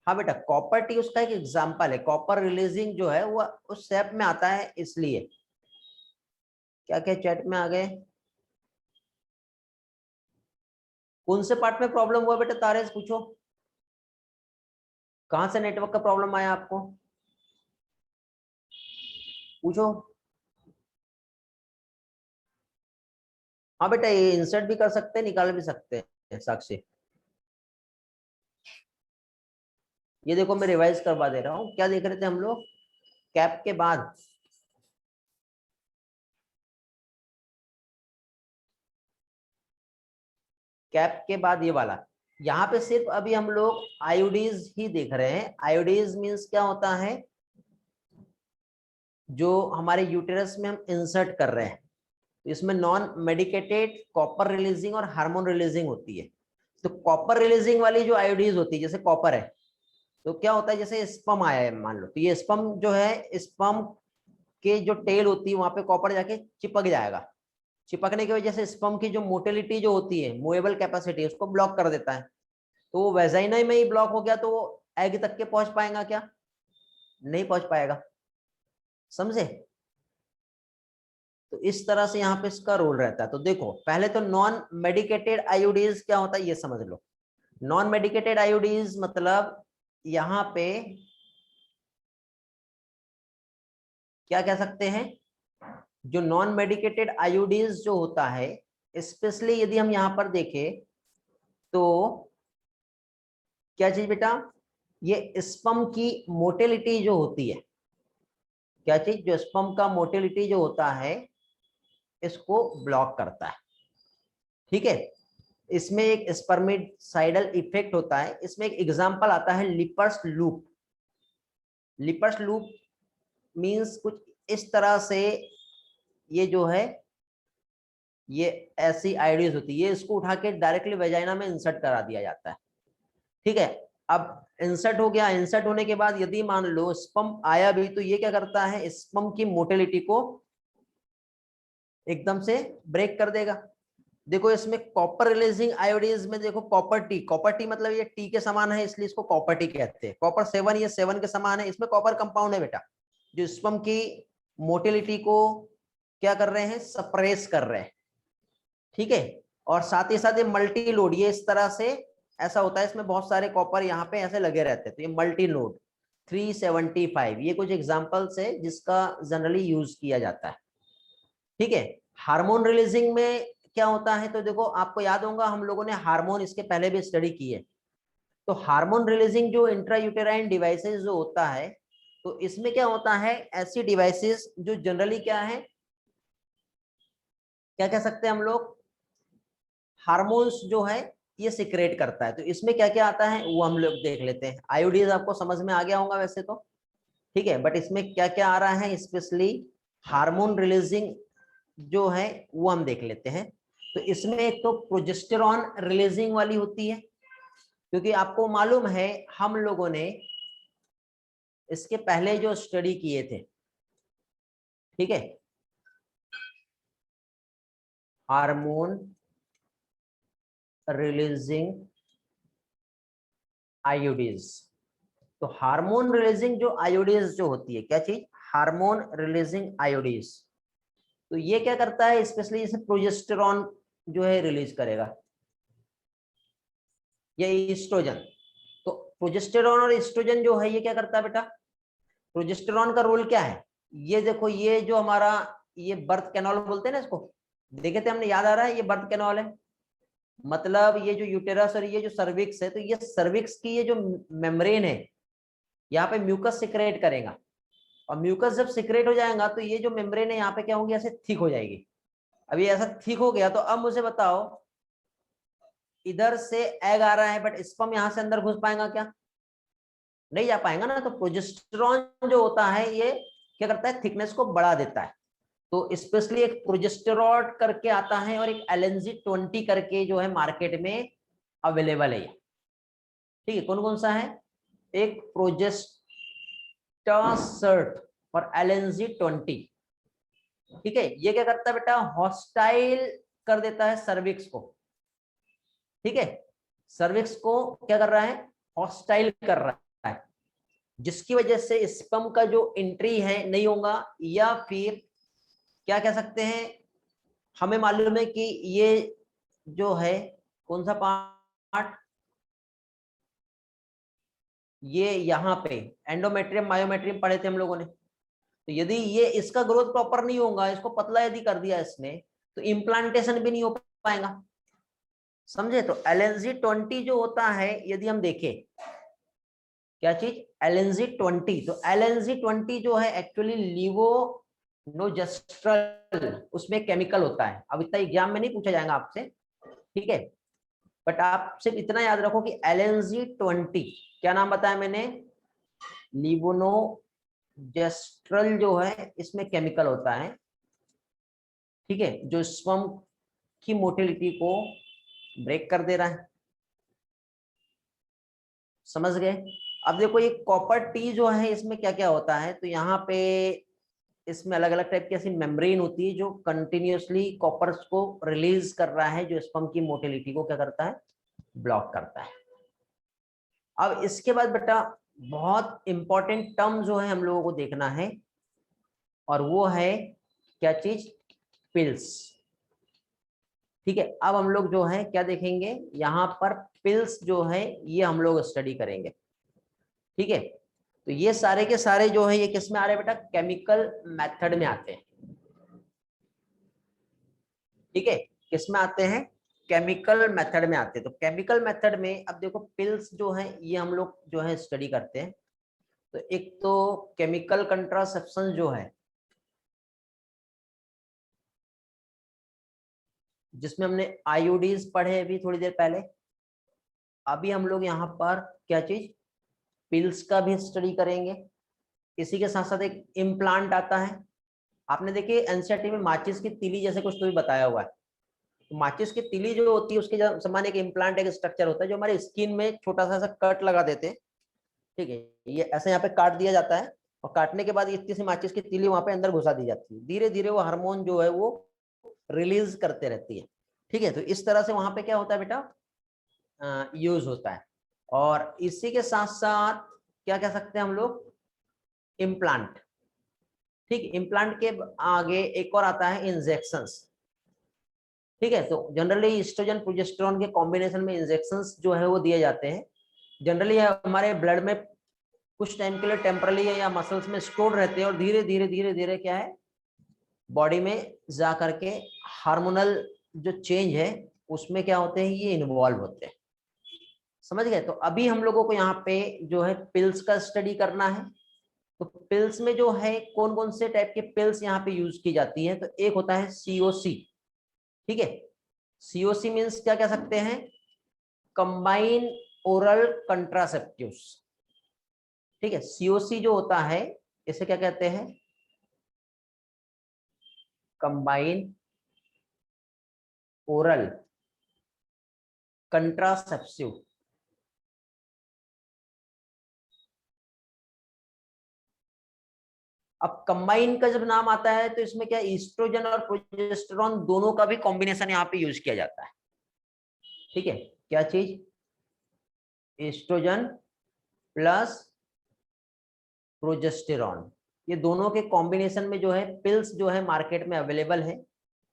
हाँ बेटा, कॉपर टी उसका एक एग्जांपल है। कॉपर रिलीजिंग जो है वो उस शेप में आता है, इसलिए। क्या क्या चैट में आ गए? कौन से पार्ट में प्रॉब्लम हुआ बेटा? तारेस पूछो, कहां से नेटवर्क का प्रॉब्लम आया आपको? पूछो। हाँ बेटा, ये इंसर्ट भी कर सकते हैं, निकाल भी सकते हैं। साक्षी, ये देखो मैं रिवाइज करवा दे रहा हूँ। क्या देख रहे थे हम लोग? कैप के बाद कैप के बाद ये वाला, यहाँ पे सिर्फ अभी हम लोग आयोडीज ही देख रहे हैं। आयोडीज मीन्स क्या होता है? जो हमारे यूटेरस में हम इंसर्ट कर रहे हैं, इसमें नॉन मेडिकेटेड कॉपर रिलीजिंग और हार्मोन रिलीजिंग होती है। तो कॉपर रिलीजिंग वाली जो आयोडीज होती है, जैसे कॉपर है, तो क्या होता है, जैसे स्पर्म आया है मान लो, तो ये स्पर्म जो है, स्पर्म के जो टेल होती है वहां पे कॉपर जाके चिपक जाएगा। चिपकने की वजह से स्पर्म की जो मोटिलिटी जो होती है, मूवेबल कैपेसिटी, उसको ब्लॉक कर देता है। तो वो वेजाइना में ही ब्लॉक हो गया तो वो एग तक के पहुंच पाएगा क्या? नहीं पहुंच पाएगा। समझे? तो इस तरह से यहाँ पे इसका रोल रहता है। तो देखो पहले तो नॉन मेडिकेटेड आईयूडीज क्या होता है ये समझ लो। नॉन मेडिकेटेड आईयूडीज मतलब यहाँ पे क्या कह सकते हैं, जो नॉन मेडिकेटेड आईयूडीज जो होता है, स्पेशली यदि हम यहाँ पर देखें तो क्या चीज बेटा, ये स्पर्म की मोटिलिटी जो होती है, क्या चीज, जो स्पर्म का मोटिलिटी जो होता है इसको ब्लॉक करता है। ठीक है, इसमें एक स्पर्मिसाइडल इफेक्ट होता है। इसमें एक एग्जांपल आता है लिपर्स लूप। लिपर्स लूप मींस कुछ इस तरह से, ये जो है ये ऐसी आईडीज होती है, ये इसको उठा के डायरेक्टली वेजाइना में इंसर्ट करा दिया जाता है। ठीक है, अब इंसर्ट हो गया, इंसर्ट होने के बाद यदि मान लो स्पर्म आया भी तो ये क्या करता है, स्पर्म की मोटिलिटी को एकदम से ब्रेक कर देगा। देखो इसमें कॉपर रिलीजिंग आयोडीज में देखो कॉपर टी, कॉपर टी मतलब ये टी के समान है इसलिए इसको कॉपर टी कहते हैं। कॉपर 7 ये 7 के समान है, इसमें कॉपर कंपाउंड है बेटा, जो स्पर्म की मोटिलिटी को क्या कर रहे हैं, सप्रेस कर रहे हैं। ठीक है, और साथ ही साथ ये मल्टी लोड, ये इस तरह से ऐसा होता है, इसमें बहुत सारे कॉपर यहाँ पे ऐसे लगे रहते हैं, तो ये मल्टी लोड 375, ये कुछ एग्जांपल्स है जिसका जनरली यूज किया जाता है। ठीक है, हार्मोन रिलीजिंग में क्या होता है, तो देखो आपको याद होगा हम लोगों ने हार्मोन इसके पहले भी स्टडी की है। तो हार्मोन रिलीजिंग जो इंट्रायूटेराइन डिवाइसेस जो होता है, तो इसमें क्या होता है, ऐसी डिवाइसेस जो जनरली क्या है, क्या कह सकते हैं हम लोग, हार्मोन्स जो है ये सिक्रेट करता है। तो इसमें क्या क्या आता है वो हम लोग देख लेते हैं। आयोडीज आपको समझ में आ गया होगा वैसे तो, ठीक है, बट इसमें क्या क्या आ रहा है, स्पेशली हार्मोन रिलीजिंग जो है वो हम देख लेते हैं। तो इसमें एक तो प्रोजेस्टेरॉन रिलीजिंग वाली होती है, क्योंकि आपको मालूम है हम लोगों ने इसके पहले जो स्टडी किए थे, ठीक है, हार्मोन रिलीजिंग आयोडीज। तो हार्मोन रिलीजिंग जो आयोडीज जो होती है, क्या चीज, हार्मोन रिलीजिंग आयोडीज, तो ये क्या करता है, स्पेशली जैसे प्रोजेस्टेरॉन जो है रिलीज करेगा, ये ईस्ट्रोजन। तो प्रोजेस्टेरॉन और ईस्ट्रोजन जो है ये क्या करता है बेटा, प्रोजेस्टेरॉन का रोल क्या है, ये देखो ये जो हमारा ये बर्थ कैनॉल बोलते हैं ना इसको, देखे थे हमने, याद आ रहा है, ये बर्थ कैनॉल है, मतलब ये जो यूटेरस और ये जो सर्विक्स है, तो ये सर्विक्स की ये जो मेम्ब्रेन है यहाँ पे म्यूकस सिक्रेट करेगा, और म्यूकस जब सिक्रेट हो जाएगा तो ये जो मेम्ब्रेन है यहाँ पे क्या होगी, ऐसे थिक हो जाएगी। अब ये ऐसा थिक हो गया तो अब मुझे बताओ, इधर से एग आ रहा है बट स्पर्म यहाँ से अंदर घुस पाएगा क्या, नहीं जा पाएगा ना। तो प्रोजेस्टेरॉन जो होता है ये क्या करता है, थिकनेस को बढ़ा देता है। तो स्पेशली एक प्रोजेस्टेरॉन करके आता है और एक LNZ-20 करके जो है मार्केट में अवेलेबल है। ठीक है, कौन कौन सा है, एक प्रोजेस्टासर्ट और LNZ-20। ठीक है, ये क्या करता है बेटा, हॉस्टाइल कर देता है सर्विक्स को। ठीक है, सर्विक्स को क्या कर रहा है, हॉस्टाइल कर रहा है, जिसकी वजह से स्पर्म का जो एंट्री है नहीं होगा, या फिर क्या कह सकते हैं, हमें मालूम है कि ये जो है कौन सा पार्ट, ये यहाँ पे एंडोमेट्रियम मायोमेट्रियम पढ़े थे हम लोगों ने। तो यदि ये इसका ग्रोथ प्रॉपर नहीं होगा, इसको पतला यदि कर दिया इसने, तो इम्प्लांटेशन भी नहीं हो पाएगा। समझे? तो LNZ-20 जो होता है, यदि हम देखें क्या चीज, LNZ-20, तो LNZ-20 जो है एक्चुअली लिवोनोजेस्ट्रल, उसमें केमिकल होता है। अब इतना एग्जाम में नहीं पूछा जाएगा आपसे, ठीक है, बट आप सिर्फ इतना याद रखो कि LNZ-20 क्या नाम बताया मैंने, लिवोनोजेस्ट्रल जो है इसमें केमिकल होता है। ठीक है, जो स्पर्म की मोटिलिटी को ब्रेक कर दे रहा है। समझ गए? अब देखो ये कॉपर टी जो है इसमें क्या क्या होता है, तो यहाँ पे इसमें अलग अलग टाइप की ऐसी मेम्ब्रेन होती है जो कंटिन्यूअसली कॉपर्स को रिलीज कर रहा है, जो स्पर्म की मोटिलिटी को क्या करता है, ब्लॉक करता है। अब इसके बाद बेटा बहुत इंपॉर्टेंट टर्म जो है हम लोगों को देखना है, और वो है क्या चीज, पिल्स। ठीक है, अब हम लोग जो है क्या देखेंगे यहाँ पर, पिल्स जो है ये हम लोग स्टडी करेंगे। ठीक है, तो ये सारे के सारे जो है ये किस में आ रहे हैं बेटा, केमिकल मेथड में आते हैं। ठीक है, किस में आते हैं, केमिकल मेथड में आते हैं। तो केमिकल मेथड में अब देखो पिल्स जो है ये हम लोग जो है स्टडी करते हैं। तो एक तो केमिकल कंट्रासेप्शन जो है, जिसमें हमने आईयूडीज पढ़े अभी थोड़ी देर पहले। अभी हम लोग यहाँ पर क्या चीज, पिल्स का भी स्टडी करेंगे। इसी के साथ साथ एक इम्प्लांट आता है। आपने देखिए एनसीईआरटी में माचिस की तीली जैसे कुछ तो भी बताया हुआ है। तो माचिस की तीली जो होती है उसके समान एक इम्प्लांट, एक स्ट्रक्चर होता है जो हमारे स्किन में छोटा सा कट लगा देते हैं। ठीक है, ये ऐसे यहाँ पे काट दिया जाता है, और काटने के बाद इतनी सी माचिस की तीली वहां पे अंदर घुसा दी जाती है। धीरे धीरे वो हार्मोन जो है वो रिलीज करते रहती है। ठीक है, तो इस तरह से वहां पे क्या होता है बेटा, यूज होता है। और इसी के साथ साथ क्या कह सकते हैं हम लोग, इम्प्लांट। ठीक, इम्प्लांट के आगे एक और आता है इंजेक्शंस। ठीक है, तो जनरली ईस्ट्रोजन प्रोजेस्टेरॉन के कॉम्बिनेशन में इंजेक्शंस जो है वो दिए जाते हैं। जनरली हमारे ब्लड में कुछ टाइम के लिए टेम्परली या मसल्स में स्टोर रहते हैं, और धीरे धीरे धीरे धीरे क्या है, बॉडी में जा करके हार्मोनल जो चेंज है उसमें क्या होते हैं, ये इन्वॉल्व होते हैं। समझ गए। तो अभी हम लोगों को यहाँ पे जो है पिल्स का स्टडी करना है। तो पिल्स में जो है कौन कौन से टाइप के पिल्स यहाँ पे यूज की जाती है, तो एक होता है सीओसी। ठीक है, सीओसी मीन्स क्या कह सकते हैं, कंबाइन ओरल कंट्रासेप्टिव्स। ठीक है, सीओसी जो होता है इसे क्या कहते हैं, कंबाइन ओरल कंट्रासेप्टिव। अब कंबाइन का जब नाम आता है तो इसमें क्या, ईस्ट्रोजन और प्रोजेस्टेरॉन दोनों का भी कॉम्बिनेशन यहाँ पे यूज किया जाता है। ठीक है, क्या चीज, ईस्ट्रोजन प्लस प्रोजेस्टेरॉन, ये दोनों के कॉम्बिनेशन में जो है पिल्स जो है मार्केट में अवेलेबल है,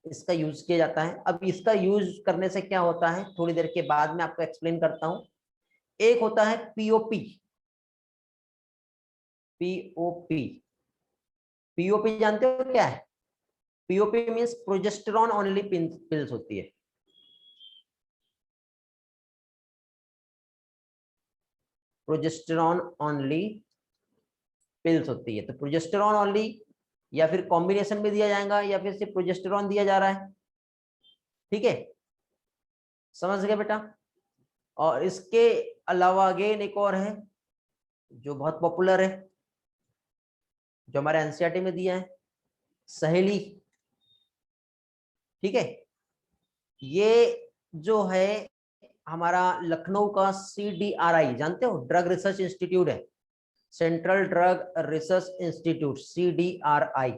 इसका यूज किया जाता है। अब इसका यूज करने से क्या होता है थोड़ी देर के बाद में आपको एक्सप्लेन करता हूं। एक होता है पीओपी। पीओपी, पीओपी जानते हो क्या है, POP means progesterone only pills होती है। प्रोजेस्टेरॉन ओनली पिल्स होती है। तो प्रोजेस्टेरॉन ओनली, या फिर कॉम्बिनेशन में दिया जाएगा, या फिर सिर्फ प्रोजेस्टेरॉन दिया जा रहा है। ठीक है, समझ गए बेटा। और इसके अलावा अगेन एक और है जो बहुत पॉपुलर है, जो हमारे एनसीईआरटी में दिया है, सहेली। ठीक है, ये जो है हमारा लखनऊ का CDRI, जानते हो, ड्रग रिसर्च इंस्टीट्यूट है, central drug research institute, CDRI।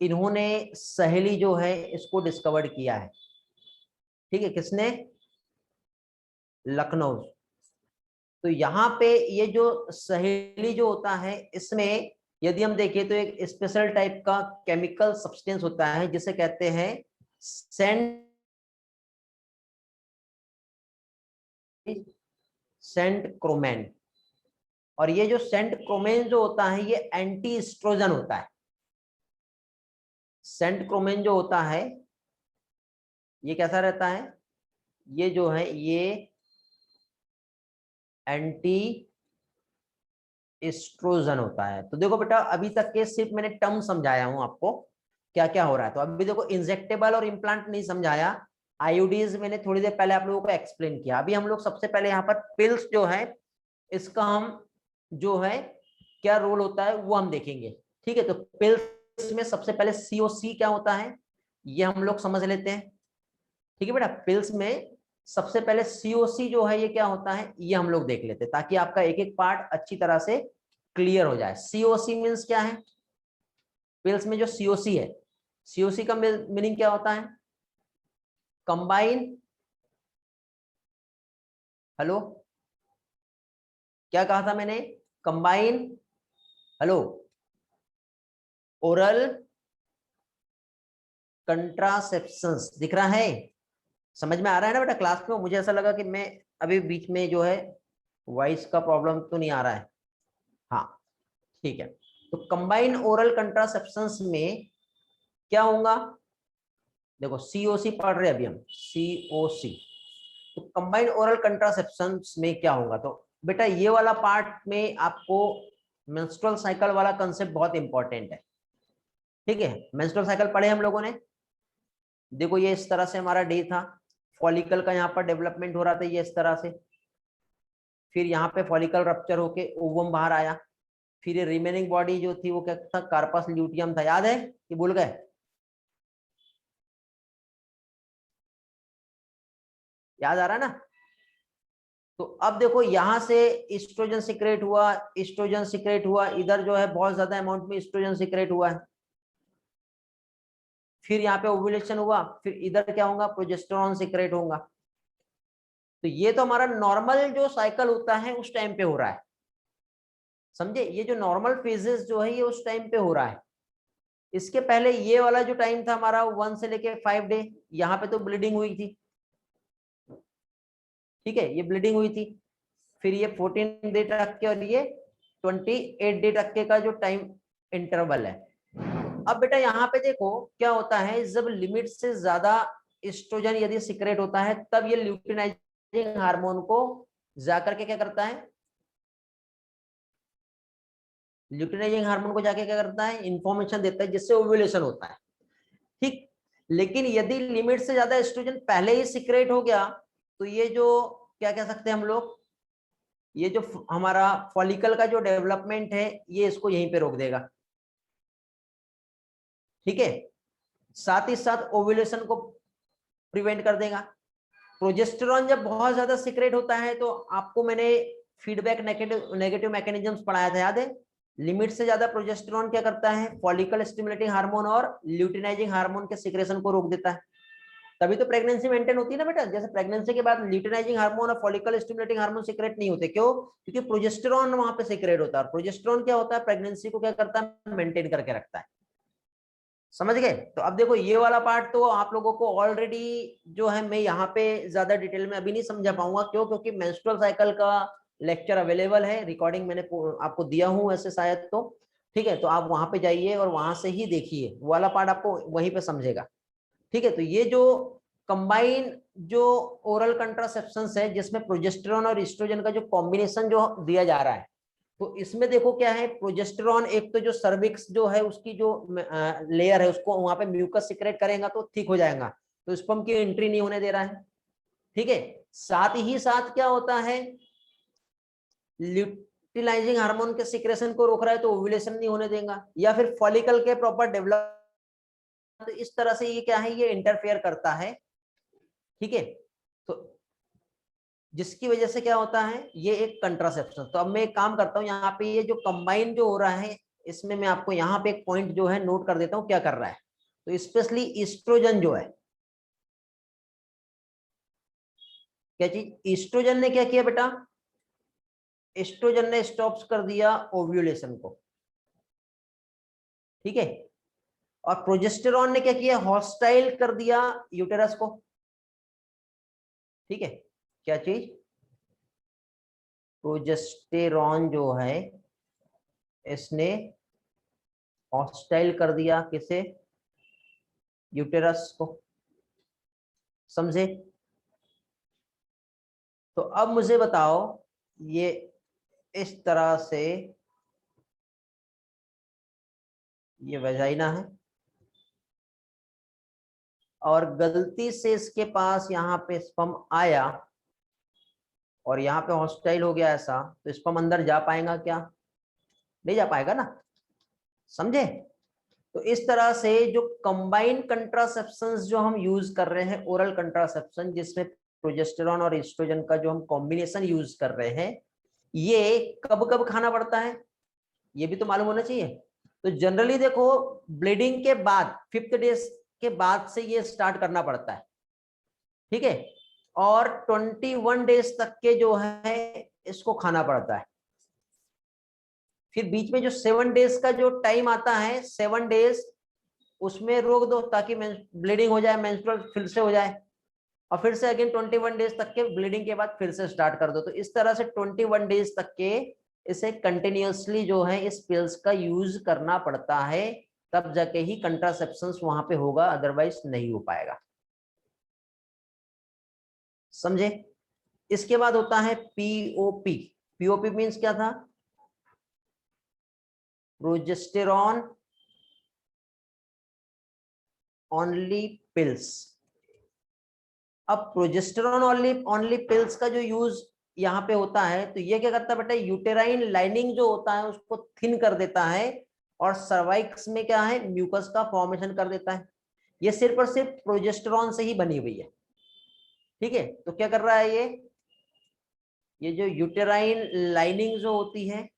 इन्होंने सहेली जो है इसको डिस्कवर्ड किया है। ठीक है, किसने, लखनऊ। तो यहाँ पे ये जो सहेली जो होता है इसमें यदि हम देखें तो एक स्पेशल टाइप का केमिकल सब्सटेंस होता है जिसे कहते हैं सेंट क्रोमेन। और ये जो सेंट क्रोमेन जो होता है ये एंटी एस्ट्रोजन होता है। सेंट क्रोमेन जो होता है ये कैसा रहता है, ये जो है ये एंटी एस्ट्रोजन होता है। तो देखो बेटा अभी तक के सिर्फ मैंने टर्म समझाया हूं आपको क्या क्या हो रहा है। तो अभी देखो इंजेक्टेबल और इम्प्लांट नहीं समझाया, आईयूडीज मैंने थोड़ी देर पहले आप लोगों को एक्सप्लेन किया। अभी हम लोग सबसे पहले यहाँ पर पिल्स जो है इसका हम जो है क्या रोल होता है वो हम देखेंगे। ठीक है, तो पिल्स में सबसे पहले सीओसी क्या होता है ये हम लोग समझ लेते हैं। ठीक है बेटा, पिल्स में सबसे पहले सीओसी जो है ये क्या होता है ये हम लोग देख लेते हैं, ताकि आपका एक एक पार्ट अच्छी तरह से क्लियर हो जाए। सीओसी मीन्स क्या है, पिल्स में जो सीओसी है, सीओसी का मीनिंग क्या होता है? कंबाइन, हेलो क्या कहा था मैंने? कंबाइन, हेलो, ओरल कंट्रासेप्शंस, दिख रहा है? समझ में आ रहा है ना बेटा? क्लास में मुझे ऐसा लगा कि मैं अभी बीच में जो है वॉइस का प्रॉब्लम तो नहीं आ रहा है। हाँ ठीक है। तो कंबाइन ओरल कंट्रासेप्शंस में क्या होगा? देखो सीओसी पढ़ रहे अभी हम, सीओसी। तो कंबाइंड ओरल कंट्रासेप्शंस में क्या होगा? तो बेटा ये वाला पार्ट में आपको मेंस्ट्रुअल साइकिल वाला कंसेप्ट बहुत इंपॉर्टेंट है। ठीक है, मेंस्ट्रुअल साइकिल पढ़े हम लोगों ने। देखो ये इस तरह से हमारा डे था, फॉलिकल का यहाँ पर डेवलपमेंट हो रहा था ये इस तरह से, फिर यहाँ पे फॉलिकल रप्चर होके ओवम बाहर आया, फिर ये रिमेनिंग बॉडी जो थी वो क्या था? कार्पस ल्यूटियम था। याद है कि भूल गए? याद आ रहा है ना? तो अब देखो यहां से इस्ट्रोजन सिक्रेट हुआ, इस्ट्रोजन सिक्रेट हुआ, इधर जो है बहुत ज्यादा अमाउंट में इस्ट्रोजन सिक्रेट हुआ है, फिर यहाँ पे ओव्यूलेशन हुआ, फिर इधर क्या होगा? प्रोजेस्टेरॉन सिक्रेट होगा। तो ये तो हमारा नॉर्मल जो साइकिल होता है उस टाइम पे हो रहा है, समझे? ये जो नॉर्मल फेजेस जो है ये उस टाइम पे हो रहा है। इसके पहले ये वाला जो टाइम था हमारा 1 से लेके 5 डे, यहाँ पे तो ब्लीडिंग हुई थी। ठीक है, ये ब्लीडिंग हुई थी, फिर ये 14 डे तक के और ये 28 डे तक के का जो टाइम इंटरवल है। अब बेटा यहाँ पे देखो क्या होता है, जब लिमिट से ज्यादा एस्ट्रोजन यदि सिक्रेट होता है तब ये ल्यूटिनाइजिंग हार्मोन को जाकर के क्या करता है? ल्यूटिनाइजिंग हार्मोन को जाके क्या करता है? इंफॉर्मेशन देता है, जिससे ओव्यूलेशन होता है। ठीक, लेकिन यदि लिमिट से ज्यादा एस्ट्रोजन पहले ही सिक्रेट हो गया तो ये जो क्या कह सकते हैं हम लोग, ये जो हमारा फॉलिकल का जो डेवलपमेंट है ये इसको यहीं पे रोक देगा। ठीक है, साथ ही साथ ओव्यूलेशन को प्रिवेंट कर देगा। प्रोजेस्टेरॉन जब बहुत ज्यादा सिक्रेट होता है तो आपको मैंने फीडबैक नेगेटिव मैकेनिज्म्स पढ़ाया था, याद है? लिमिट से ज्यादा प्रोजेस्टेरॉन क्या करता है? फॉलिकल स्टिमुलेटिंग हार्मोन और ल्यूटिनाइजिंग हार्मोन के सिक्रेशन को रोक देता है। तभी तो प्रेगनेंसी मेंटेन होती है ना बेटा। जैसे प्रेगनेंसी के बाद ल्यूटिनाइजिंग हार्मोन और फॉलिकल स्टिमुलेटिंग हार्मोन सिक्रेट नहीं होते, क्यों? क्योंकि प्रोजेस्टेरॉन वहां पे सिक्रेट होता है। प्रोजेस्टेरॉन क्या होता है? प्रेगनेंसी को क्या करता है? मेंटेन करके रखता है। समझ गए? तो अब देखो ये वाला पार्ट तो आप लोगों को ऑलरेडी जो है, मैं यहाँ पे ज्यादा डिटेल में अभी नहीं समझा पाऊंगा, क्यों? क्योंकि मेंस्ट्रुअल साइकिल का लेक्चर अवेलेबल है, रिकॉर्डिंग मैंने आपको दिया हूँ ऐसे शायद तो। ठीक है, तो आप वहां पे जाइए और वहां से ही देखिए, वो वाला पार्ट आपको वहीं पे समझेगा। ठीक है, तो ये जो कंबाइन जो ओरल कंट्रासेप्शन है जिसमें प्रोजेस्टेरॉन और एस्ट्रोजन का जो कॉम्बिनेशन जो दिया जा रहा है, तो इसमें देखो क्या है? प्रोजेस्टेरॉन एक तो जो सर्विक्स जो है उसकी जो लेयर है उसको वहां पे म्यूकस सिक्रेट करेगा तो ठीक हो जाएगा, तो स्पर्म की एंट्री नहीं होने दे रहा है। ठीक है, साथ ही साथ क्या होता है? ल्यूटिलाइजिंग हार्मोन के सिक्रेशन को रोक रहा है तो ओव्यूलेशन नहीं होने देगा, या फिर फॉलिकल के प्रॉपर डेवलप, तो इस तरह से ये क्या है? ये इंटरफेयर करता है। ठीक है, तो जिसकी वजह से क्या होता है? ये एक कंट्रासेप्शन। तो अब मैं एक काम करता हूँ, यहाँ पे ये जो कंबाइन जो हो रहा है इसमें मैं आपको यहाँ पे एक पॉइंट जो है नोट कर देता हूँ क्या कर रहा है। तो स्पेशली ईस्ट्रोजन जो है, क्या चीज? ईस्ट्रोजन ने क्या किया बेटा? एस्ट्रोजन ने स्टॉप कर दिया ओव्यूलेशन को। ठीक है, और प्रोजेस्टेरॉन ने क्या किया? हॉस्टाइल कर दिया यूटेरस को। ठीक है, क्या चीज? प्रोजेस्टेरॉन जो है इसने हॉस्टाइल कर दिया किसे? यूटेरस को। समझे? तो अब मुझे बताओ, ये इस तरह से ये वेजाइना है और गलती से इसके पास यहाँ पे स्पर्म आया और यहाँ पे हॉस्टाइल हो गया ऐसा, तो स्पर्म अंदर जा पाएगा क्या? नहीं जा पाएगा ना। समझे? तो इस तरह से जो कंबाइंड कंट्रासेप्शंस जो हम यूज कर रहे हैं, ओरल कंट्रासेप्शन जिसमें प्रोजेस्टेरॉन और एस्ट्रोजन का जो हम कॉम्बिनेशन यूज कर रहे हैं, ये कब कब खाना पड़ता है ये भी तो मालूम होना चाहिए। तो जनरली देखो ब्लीडिंग के बाद 5th डे के बाद से ये स्टार्ट करना पड़ता है, ठीक है, और 21 डेज तक के जो है इसको खाना पड़ता है। फिर बीच में जो 7 डेज का जो टाइम आता है, 7 डेज उसमें रोक दो ताकि ब्लीडिंग हो जाए, मेंस्ट्रुअल फिर से हो जाए, और फिर से अगेन 21 डेज तक के ब्लीडिंग के बाद फिर से स्टार्ट कर दो। तो इस तरह से 21 डेज तक के इसे कंटिन्यूअसली जो है इस पिल्स का यूज करना पड़ता है, तब जाके ही कंट्रासेप्शन वहां पे होगा, अदरवाइज नहीं हो पाएगा। समझे? इसके बाद होता है पीओपी। पीओपी मीन्स क्या था? Progesterone only pills. अब प्रोजेस्टेरॉन ओनली पिल्स का जो यूज यहाँ पे होता है, तो ये क्या करता है बेटा, यूटेराइन लाइनिंग जो होता है उसको थिन कर देता है, और सर्वाइक्स में क्या है, म्यूकस का फॉर्मेशन कर देता है। ये सिर्फ और सिर्फ प्रोजेस्टेरॉन से ही बनी हुई है, ठीक है। तो क्या कर रहा है ये जो यूटेराइन लाइनिंग जो होती है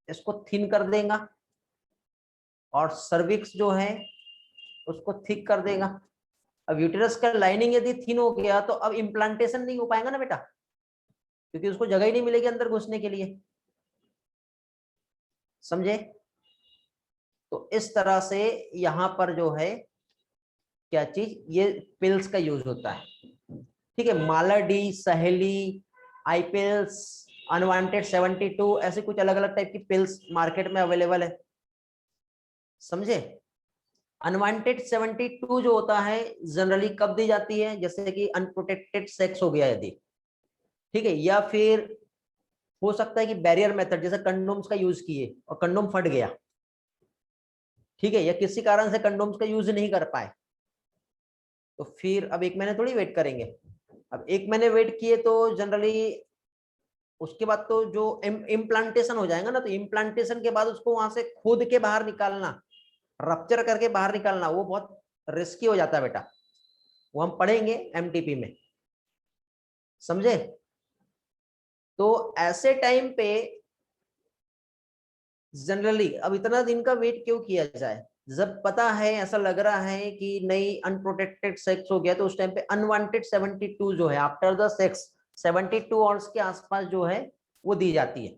इसको थिन कर देगा, और सर्विक्स जो है उसको थिक कर देगा। अब यूटेरस का लाइनिंग यदि थिन हो गया तो अब इम्प्लांटेशन नहीं हो पाएगा ना बेटा, क्योंकि उसको जगह ही नहीं मिलेगी अंदर घुसने के लिए। समझे? तो इस तरह से यहां पर जो है क्या चीज, ये पिल्स का यूज होता है, ठीक है। माला डी, सहेली, आई पिल्स, अनवांटेड 72, ऐसे कुछ अलग अलग टाइप की पिल्स मार्केट में अवेलेबल है। समझे? अनवांटेड 72 जो होता है जनरली कब दी जाती है, जैसे कि अनप्रोटेक्टेड सेक्स हो गया यदि, ठीक है, या फिर हो सकता है कि बैरियर मेथड जैसे कंडोम्स का यूज किए और कंडोम फट गया, ठीक है, या किसी कारण से कंडोम्स का यूज नहीं कर पाए, तो फिर अब 1 महीने थोड़ी वेट करेंगे। अब 1 महीने वेट किए तो जनरली उसके बाद तो जो इम्प्लांटेशन हो जाएगा ना, तो इम्प्लांटेशन के बाद उसको वहां से खोद के बाहर निकालना, रप्चर करके बाहर निकालना, वो बहुत रिस्की हो जाता है बेटा, वो हम पढ़ेंगे एमटीपी में। समझे? तो ऐसे टाइम पे जनरली अब इतना दिन का वेट क्यों किया जाए, जब पता है, ऐसा लग रहा है कि नहीं अनप्रोटेक्टेड सेक्स हो गया, तो उस टाइम पे अनवांटेड 72 जो है आफ्टर द सेक्स 72 आवर्स के आसपास जो है वो दी जाती है,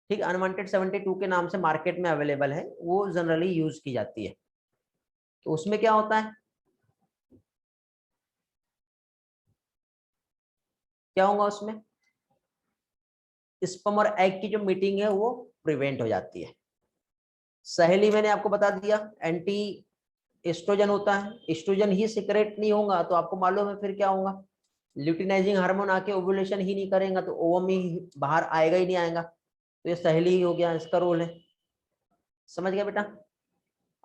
ठीक। अनवांटेड 72 के नाम से मार्केट में अवेलेबल है, वो जनरली यूज की जाती है। तो उसमें क्या होता है, क्या होगा उसमें, स्पर्म और एग की जो मीटिंग है वो प्रिवेंट हो जाती है। सहेली मैंने आपको बता दिया, एंटी एस्ट्रोजन होता है, एस्ट्रोजन ही सिक्रेट नहीं होगा तो आपको मालूम है फिर क्या होगा, ल्यूटिनाइजिंग हार्मोन आके ओव्यूलेशन ही नहीं करेगा तो ओवम ही बाहर आएगा ही नहीं आएगा, तो ये सहेली ही हो गया, इसका रोल है। समझ गया बेटा?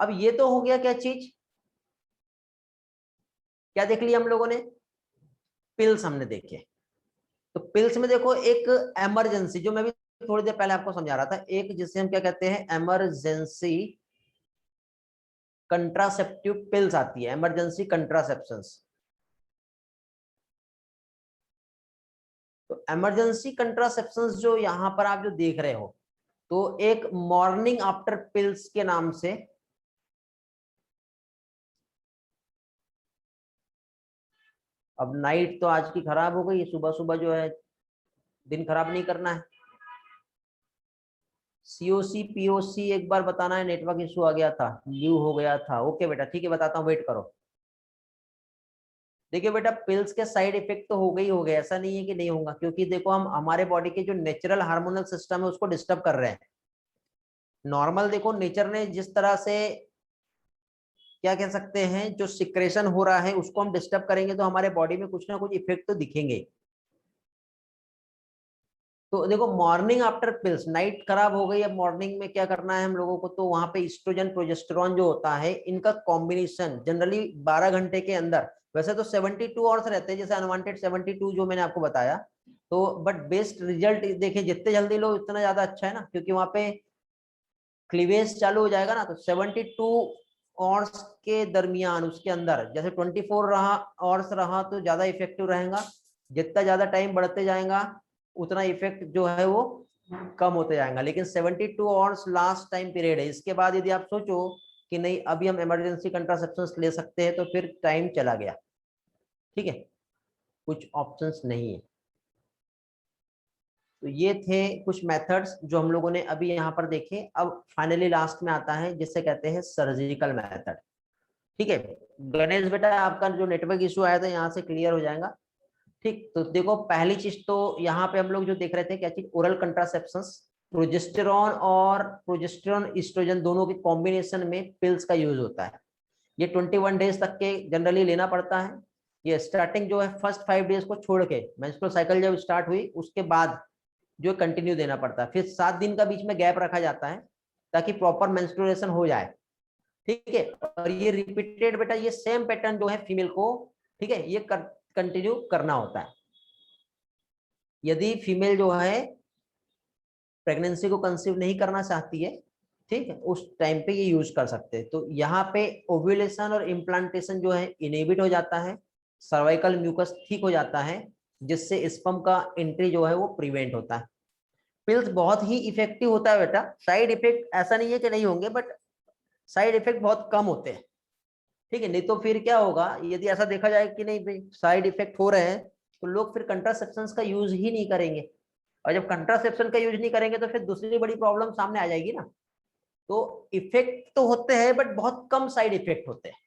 अब ये तो हो गया क्या चीज, क्या देख लिया हम लोगों ने, पिल्स हमने देखे। तो पिल्स में देखो एक इमरजेंसी, जो मैं भी थोड़ी देर पहले आपको समझा रहा था, एक जिसे हम क्या कहते हैं, इमरजेंसी कंट्रासेप्टिव पिल्स आती है, इमरजेंसी कंट्रासेप्शंस। तो इमरजेंसी कंट्रासेप्शंस जो यहां पर आप जो देख रहे हो, तो एक मॉर्निंग आफ्टर पिल्स के नाम से, अब नाइट तो आज की खराब हो गई, सुबह सुबह जो है दिन खराब नहीं करना है। सीओसी पीओसी एक बार बताना है, नेटवर्क इशू आ गया था, न्यू हो गया था। ओके बेटा ठीक है, बताता हूँ, वेट करो। देखिए बेटा, पिल्स के साइड इफेक्ट तो हो गए, ऐसा नहीं है कि नहीं होगा, क्योंकि देखो हम हमारे बॉडी के जो नेचुरल हार्मोनल सिस्टम है उसको डिस्टर्ब कर रहे हैं। नॉर्मल देखो नेचर ने जिस तरह से क्या कह सकते हैं, जो सिक्रेशन हो रहा है उसको हम डिस्टर्ब करेंगे तो हमारे बॉडी में कुछ ना कुछ इफेक्ट तो दिखेंगे। तो देखो मॉर्निंग आफ्टर पिल्स, नाइट खराब हो गई, अब मॉर्निंग में क्या करना है हम लोगों को, तो वहां पे ईस्ट्रोजन प्रोजेस्टेरॉन जो होता है इनका कॉम्बिनेशन जनरली 12 घंटे के अंदर, वैसे तो 72 आवर्स रहते हैं जैसे अनवांटेड 72 जो मैंने आपको बताया, तो बट बेस्ट रिजल्ट देखिए जितने जल्दी लो उतना ज्यादा अच्छा है ना, क्योंकि वहां पे क्लीवेज चालू हो जाएगा ना, तो 72 आवर्स के दरमियान उसके अंदर, जैसे 24 रहा आवर्स रहा तो ज्यादा इफेक्टिव रहेगा, जितना ज्यादा टाइम बढ़ते जाएगा उतना इफेक्ट जो है वो कम होते जाएगा। लेकिन 72 आवर्स लास्ट टाइम पीरियड है। इसके बाद यदि आप सोचो कि नहीं अभी हम इमरजेंसी कंट्रासेप्शन ले सकते हैं, तो फिर टाइम चला गया। ठीक है, कुछ ऑप्शंस नहीं है। तो ये थे कुछ मेथड्स जो हम लोगों ने अभी यहाँ पर देखे। अब फाइनली लास्ट में आता है जिसे कहते हैं सर्जिकल मेथड। ठीक है गणेश बेटा, आपका जो नेटवर्क इशू आया था यहाँ से क्लियर हो जाएगा। ठीक, तो देखो पहली चीज तो यहाँ पे हम लोग जो देख रहे थे क्या चीज, ओरल कंट्रासेप्शंस। प्रोजेस्टेरॉन और प्रोजेस्टेरॉन एस्ट्रोजन दोनों के कॉम्बिनेशन में पिल्स का यूज होता है। ये 21 डेज तक के जनरली लेना पड़ता है। ये स्टार्टिंग जो है फर्स्ट 5 डेज को छोड़ के, मेंस्ट्रुअल साइकिल जब स्टार्ट हुई उसके बाद जो कंटिन्यू देना पड़ता है। फिर 7 दिन का बीच में गैप रखा जाता है ताकि प्रॉपर मेंस्ट्रुएशन हो जाए। ठीक है, और ये रिपीटेड बेटा, ये सेम पैटर्न जो है फीमेल को, ठीक है, ये कंटिन्यू करना होता है। यदि फीमेल जो है प्रेगनेंसी को कंसीव नहीं करना चाहती है, ठीक है, उस टाइम पे ये यूज कर सकते हैं। तो यहाँ पे ओव्यूलेशन और इम्प्लांटेशन जो है इनहिबिट हो जाता है, सर्वाइकल म्यूकस ठीक हो जाता है, जिससे स्पर्म का एंट्री जो है वो प्रिवेंट होता है। पिल्स बहुत ही इफेक्टिव होता है बेटा। साइड इफेक्ट ऐसा नहीं है कि नहीं होंगे, बट साइड इफेक्ट बहुत कम होते हैं। ठीक है, नहीं तो फिर क्या होगा, यदि ऐसा देखा जाए कि नहीं भाई साइड इफेक्ट हो रहे हैं, तो लोग फिर कंट्रासेप्शन का यूज ही नहीं करेंगे। और जब कंट्रासेप्शन का यूज नहीं करेंगे तो फिर दूसरी बड़ी प्रॉब्लम सामने आ जाएगी ना। तो इफेक्ट तो होते हैं बट बहुत कम साइड इफेक्ट होते हैं।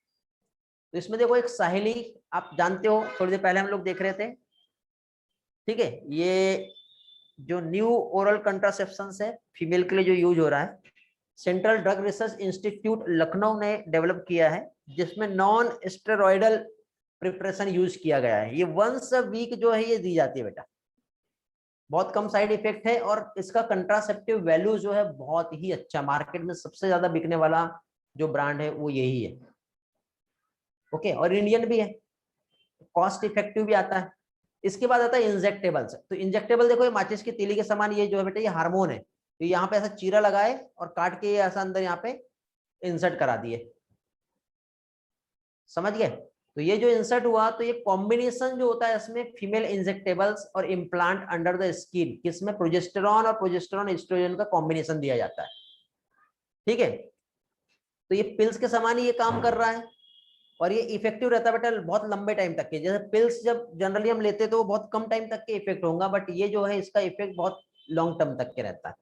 तो इसमें देखो एक साहेली, आप जानते हो थोड़ी देर पहले हम लोग देख रहे थे। ठीक है, ये जो न्यू ओरल कंट्रासेप्शन है फीमेल के लिए जो यूज हो रहा है, central drug research institute Lucknow ने डेवलप किया है, जिसमें नॉन स्टेरॉइडल प्रिपरेशन यूज किया गया है। ये वंस अ वीक जो है ये दी जाती है बेटा। बहुत कम साइड इफेक्ट है और इसका कंट्रासेप्टिव वैल्यू जो है बहुत ही अच्छा, मार्केट में सबसे ज्यादा बिकने वाला जो ब्रांड है वो यही है। ओके, और इंडियन भी है, कॉस्ट इफेक्टिव भी आता है। इसके बाद आता है इंजेक्टेबल्स। तो इंजेक्टेबल देखो, ये माचिस की तीली के समान ये जो है बेटा, ये हार्मोन है। तो यहाँ पे ऐसा चीरा लगाए और काट के ये ऐसा अंदर यहाँ पे इंसर्ट करा दिए, समझ गए। तो ये जो इंसर्ट हुआ, तो ये कॉम्बिनेशन जो होता है इसमें फीमेल इंजेक्टेबल्स और इम्प्लांट अंडर द स्किन, किसमें प्रोजेस्टेरॉन और प्रोजेस्टेरॉन एस्ट्रोजन का कॉम्बिनेशन दिया जाता है। ठीक है, तो ये पिल्स के समान ही ये काम कर रहा है और ये इफेक्टिव रहता है बेटा बहुत लंबे टाइम तक के। जैसे पिल्स जब जनरली हम लेते हैं तो वो बहुत कम टाइम तक के इफेक्ट होगा, बट ये जो है इसका इफेक्ट बहुत लॉन्ग टर्म तक के रहता है।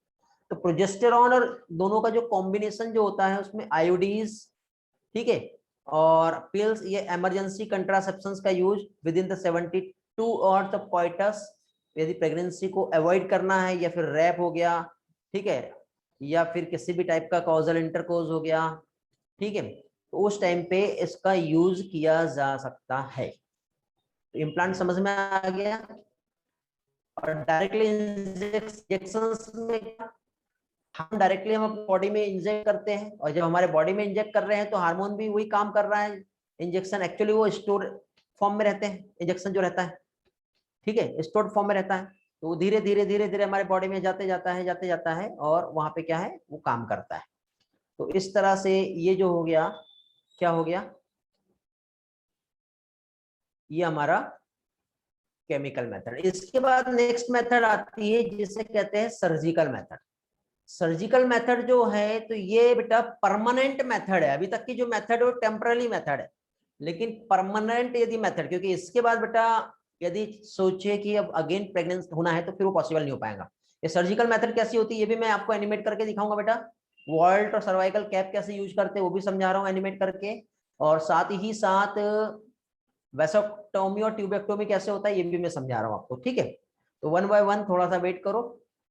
तो प्रोजेस्टेरॉन और दोनों का जो कॉम्बिनेशन जो होता है उसमें आयोडीज, ठीक है, और पिल्स, ये इमरजेंसी कंट्रासेप्शंस का use within the 72 hours of coitus, यदि प्रेगनेंसी को अवॉइड करना है या फिर रैप हो गया, ठीक है, या फिर किसी भी टाइप का कॉजल इंटरकोर्स हो गया, ठीक है, तो उस टाइम पे इसका यूज किया जा सकता है। तो इम्प्लांट समझ में आ गया। और डायरेक्टली इंजेक्शन में हम डायरेक्टली हम अपनी बॉडी में इंजेक्ट करते हैं, और जब हमारे बॉडी में इंजेक्ट कर रहे हैं तो हार्मोन भी वही काम कर रहा है। इंजेक्शन एक्चुअली वो स्टोर फॉर्म में रहते हैं, इंजेक्शन जो रहता है, ठीक है, स्टोर्ड फॉर्म में रहता है। तो वो धीरे धीरे धीरे धीरे हमारे बॉडी में जाते जाता है और वहां पे क्या है वो काम करता है। तो इस तरह से ये जो हो गया, क्या हो गया, ये हमारा केमिकल मेथड। इसके बाद नेक्स्ट मेथड आती है जिसे कहते हैं सर्जिकल मेथड। सर्जिकल मेथड जो है तो ये बेटा परमानेंट मेथड है। अभी तक की जो मेथड है वो टेम्पररी मेथड है, लेकिन परमानेंट यदि मेथड, क्योंकि इसके बाद बेटा यदि सोचे कि अब अगेन प्रेग्नेंट होना है तो फिर वो पॉसिबल नहीं हो पाएगा। ये सर्जिकल मेथड कैसी होती है ये भी मैं आपको एनिमेट करके दिखाऊंगा बेटा। वॉल्ट और सर्वाइकल कैप कैसे यूज करते हैं वो भी समझा रहा हूँ एनिमेट करके, और साथ ही साथ वेसोक्टोमी और ट्यूबेक्टोमी कैसे होता है ये भी मैं समझा रहा हूँ आपको। ठीक है, तो वन बाय वन थोड़ा सा वेट करो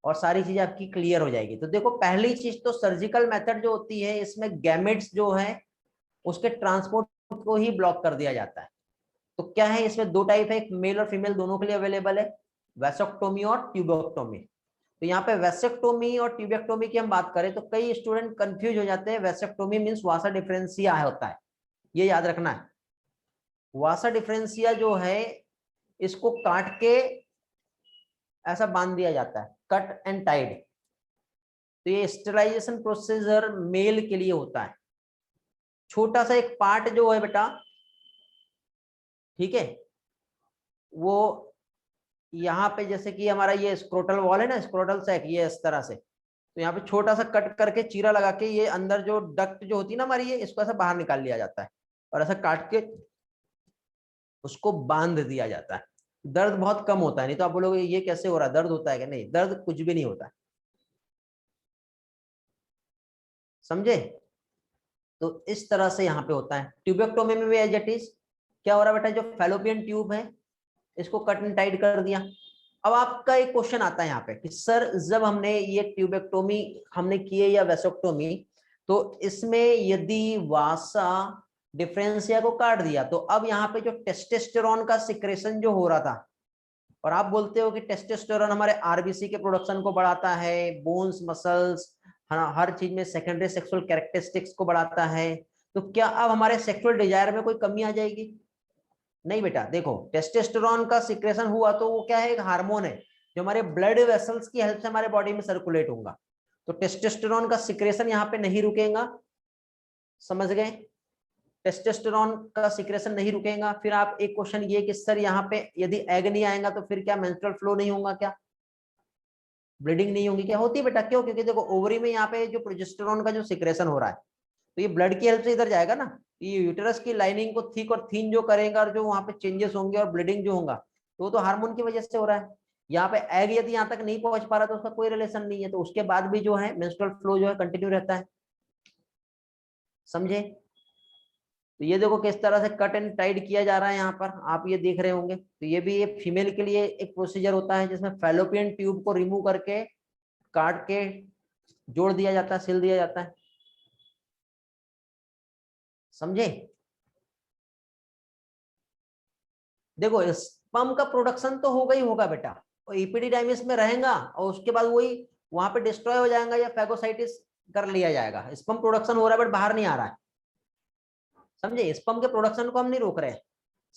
और सारी चीजें आपकी क्लियर हो जाएगी। तो देखो पहली चीज तो सर्जिकल मेथड जो होती है इसमें गैमेट्स जो है उसके ट्रांसपोर्ट को ही ब्लॉक कर दिया जाता है। तो क्या है, इसमें दो टाइप है, एक मेल और फीमेल दोनों के लिए अवेलेबल है, वेसोक्टोमी और ट्यूबेक्टोमी। तो यहाँ पे वेसेक्टोमी और ट्यूबेक्टोमी की हम बात करें तो कई स्टूडेंट कंफ्यूज हो जाते हैं। वेसेक्टोमी मींस वासा डिफरेंशिया होता है, ये याद रखना है। वासा डिफरेंशिया जो है इसको काट के ऐसा बांध दिया जाता है, कट एंड टाइड। तो ये स्टेरिलाइजेशन प्रोसीजर मेल के लिए होता है। छोटा सा एक पार्ट जो है बेटा, ठीक है, वो यहाँ पे जैसे कि हमारा ये स्क्रोटल वॉल है ना, स्क्रोटल सैक, ये इस तरह से, तो यहाँ पे छोटा सा कट करके चीरा लगा के ये अंदर जो डक्ट जो होती है ना हमारी, ये इसको ऐसा बाहर निकाल लिया जाता है और ऐसा काट के उसको बांध दिया जाता है। दर्द बहुत कम होता है। नहीं तो आप बोलोगे ये कैसे हो रहा है, दर्द होता है क्या? नहीं, दर्द कुछ भी नहीं होता है, समझे? तो इस तरह से यहाँ पे होता है। ट्यूबेक्टोमी में भी एज इट इज क्या हो रहा है बेटा, जो फैलोपियन ट्यूब है इसको कट एंड टाइट कर दिया। अब आपका एक क्वेश्चन आता है यहाँ पे कि सर जब हमने ये ट्यूबेक्टोमी हमने की है या वेसोक्टोमी, तो इसमें यदि वासा डिफरेंशिया को काट दिया तो अब यहाँ पे जो टेस्टोस्टेरोन का सिक्रेशन जो हो रहा था, और आप बोलते हो कि टेस्टोस्टेरोन हमारे आरबीसी के प्रोडक्शन को बढ़ाता है, बोन्स मसल्स हर चीज में सेकेंडरी सेक्सुअल कैरेक्टरिस्टिक्स को बढ़ाता है, तो क्या अब हमारे सेक्सुअल डिजायर में कोई कमी आ जाएगी? नहीं बेटा, देखो टेस्टोस्टेरोन का सिक्रेशन हुआ तो वो क्या है, एक हार्मोन है जो हमारे ब्लड वेसल्स की हेल्प से हमारे बॉडी में सर्कुलेट होगा। तो टेस्टोस्टेरोन का सिक्रेशन यहाँ पे नहीं रुकेगा, समझ गए? टेस्टोस्टेरोन का सिक्रेशन नहीं रुकेगा। फिर आप एक क्वेश्चन ये कि सर यहाँ पे यदि एग नहीं आएगा तो फिर क्या मेंस्ट्रुअल फ्लो नहीं होगा, क्या ब्लीडिंग नहीं होगी? क्या होती है बेटा, क्यों? क्योंकि देखो ओवरी में यहाँ पे जो प्रोजेस्टेरोन का जो सिक्रेशन हो रहा है तो ये ब्लड की हेल्प से इधर जाएगा ना, ये यूटेरस की लाइनिंग को थिक और थीन जो करेगा और जो वहां पे चेंजेस होंगे और ब्लीडिंग जो होगा तो हार्मोन की वजह से हो रहा है। यहाँ पे एग यदि यहाँ तक नहीं पहुंच पा रहा तो उसका कोई रिलेशन नहीं है, तो उसके बाद भी जो है मेंस्ट्रुअल फ्लो जो है कंटिन्यू रहता है, समझे? तो ये देखो किस तरह से कट एंड टाइट किया जा रहा है, यहाँ पर आप ये देख रहे होंगे। तो ये भी एक फीमेल के लिए एक प्रोसीजर होता है जिसमें फैलोपियन ट्यूब को रिमूव करके काट के जोड़ दिया जाता है, सिल दिया जाता है, समझे? देखो स्पर्म का प्रोडक्शन तो होगा ही होगा बेटा, और इपिडिडाइमिस में रहेगा और उसके बाद वही वहां पे डिस्ट्रॉय हो जाएगा या फैगोसाइटिस कर लिया जाएगा। स्पर्म प्रोडक्शन हो रहा है बट बाहर नहीं आ रहा है, समझे? स्पर्म के प्रोडक्शन को हम नहीं रोक रहे,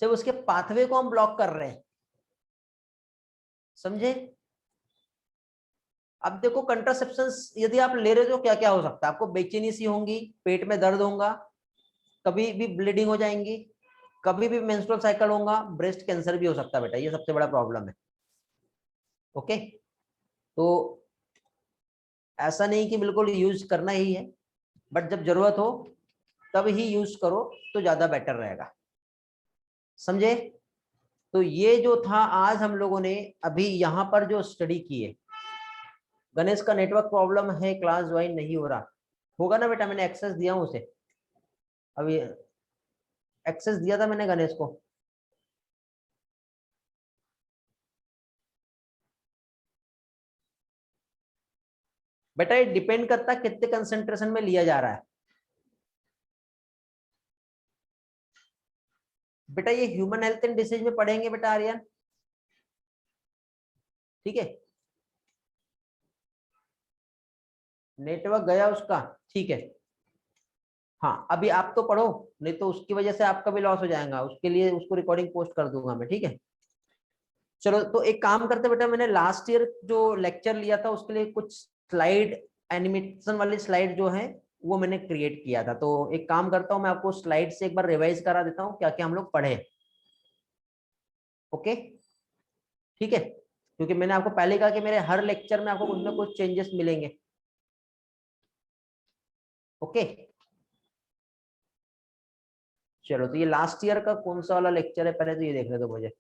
सिर्फ उसके पाथवे को हम ब्लॉक कर रहे हैं, समझे? अब देखो कंट्रासेप्शन यदि आप ले रहे हो तो क्या क्या हो सकता है, आपको बेचैनी सी होंगी, पेट में दर्द होगा, कभी भी ब्लीडिंग हो जाएंगी, कभी भी मेंस्ट्रुअल साइकिल होगा, ब्रेस्ट कैंसर भी हो सकता है बेटा, ये सबसे बड़ा प्रॉब्लम है। ओके, तो ऐसा नहीं कि बिल्कुल यूज करना ही है, बट जब जरूरत हो तब ही यूज करो तो ज्यादा बेटर रहेगा, समझे? तो ये जो था आज हम लोगों ने अभी यहाँ पर जो स्टडी की है। गणेश का नेटवर्क प्रॉब्लम है, क्लास ज्वाइन नहीं हो रहा होगा ना बेटा, मैंने एक्सेस दिया हूं उसे, अभी एक्सेस दिया था मैंने गणेश को। बेटा ये डिपेंड करता है कितने कंसेंट्रेशन में लिया जा रहा है। बेटा ये ह्यूमन हेल्थ एंड डिसीज में पढ़ेंगे बेटा आर्यन, ठीक है? नेटवर्क गया उसका, ठीक है। हाँ अभी आप तो पढ़ो, नहीं तो उसकी वजह से आपका भी लॉस हो जाएगा, उसके लिए उसको रिकॉर्डिंग पोस्ट कर दूंगा मैं, ठीक है? चलो तो एक काम करते बेटा, मैंने लास्ट ईयर जो लेक्चर लिया था उसके लिए कुछ स्लाइड, एनिमेशन वाली स्लाइड जो है वो मैंने क्रिएट किया था। तो एक काम करता हूँ, मैं आपको स्लाइड से एक बार रिवाइज करा देता हूँ क्या क्या हम लोग पढ़े। ओके, ठीक है? क्योंकि मैंने आपको पहले कहा कि मेरे हर लेक्चर में आपको कुछ ना कुछ चेंजेस मिलेंगे। ओके, चलो तो ये लास्ट ईयर का कौन सा वाला लेक्चर है, पहले तो ये देखने दो मुझे।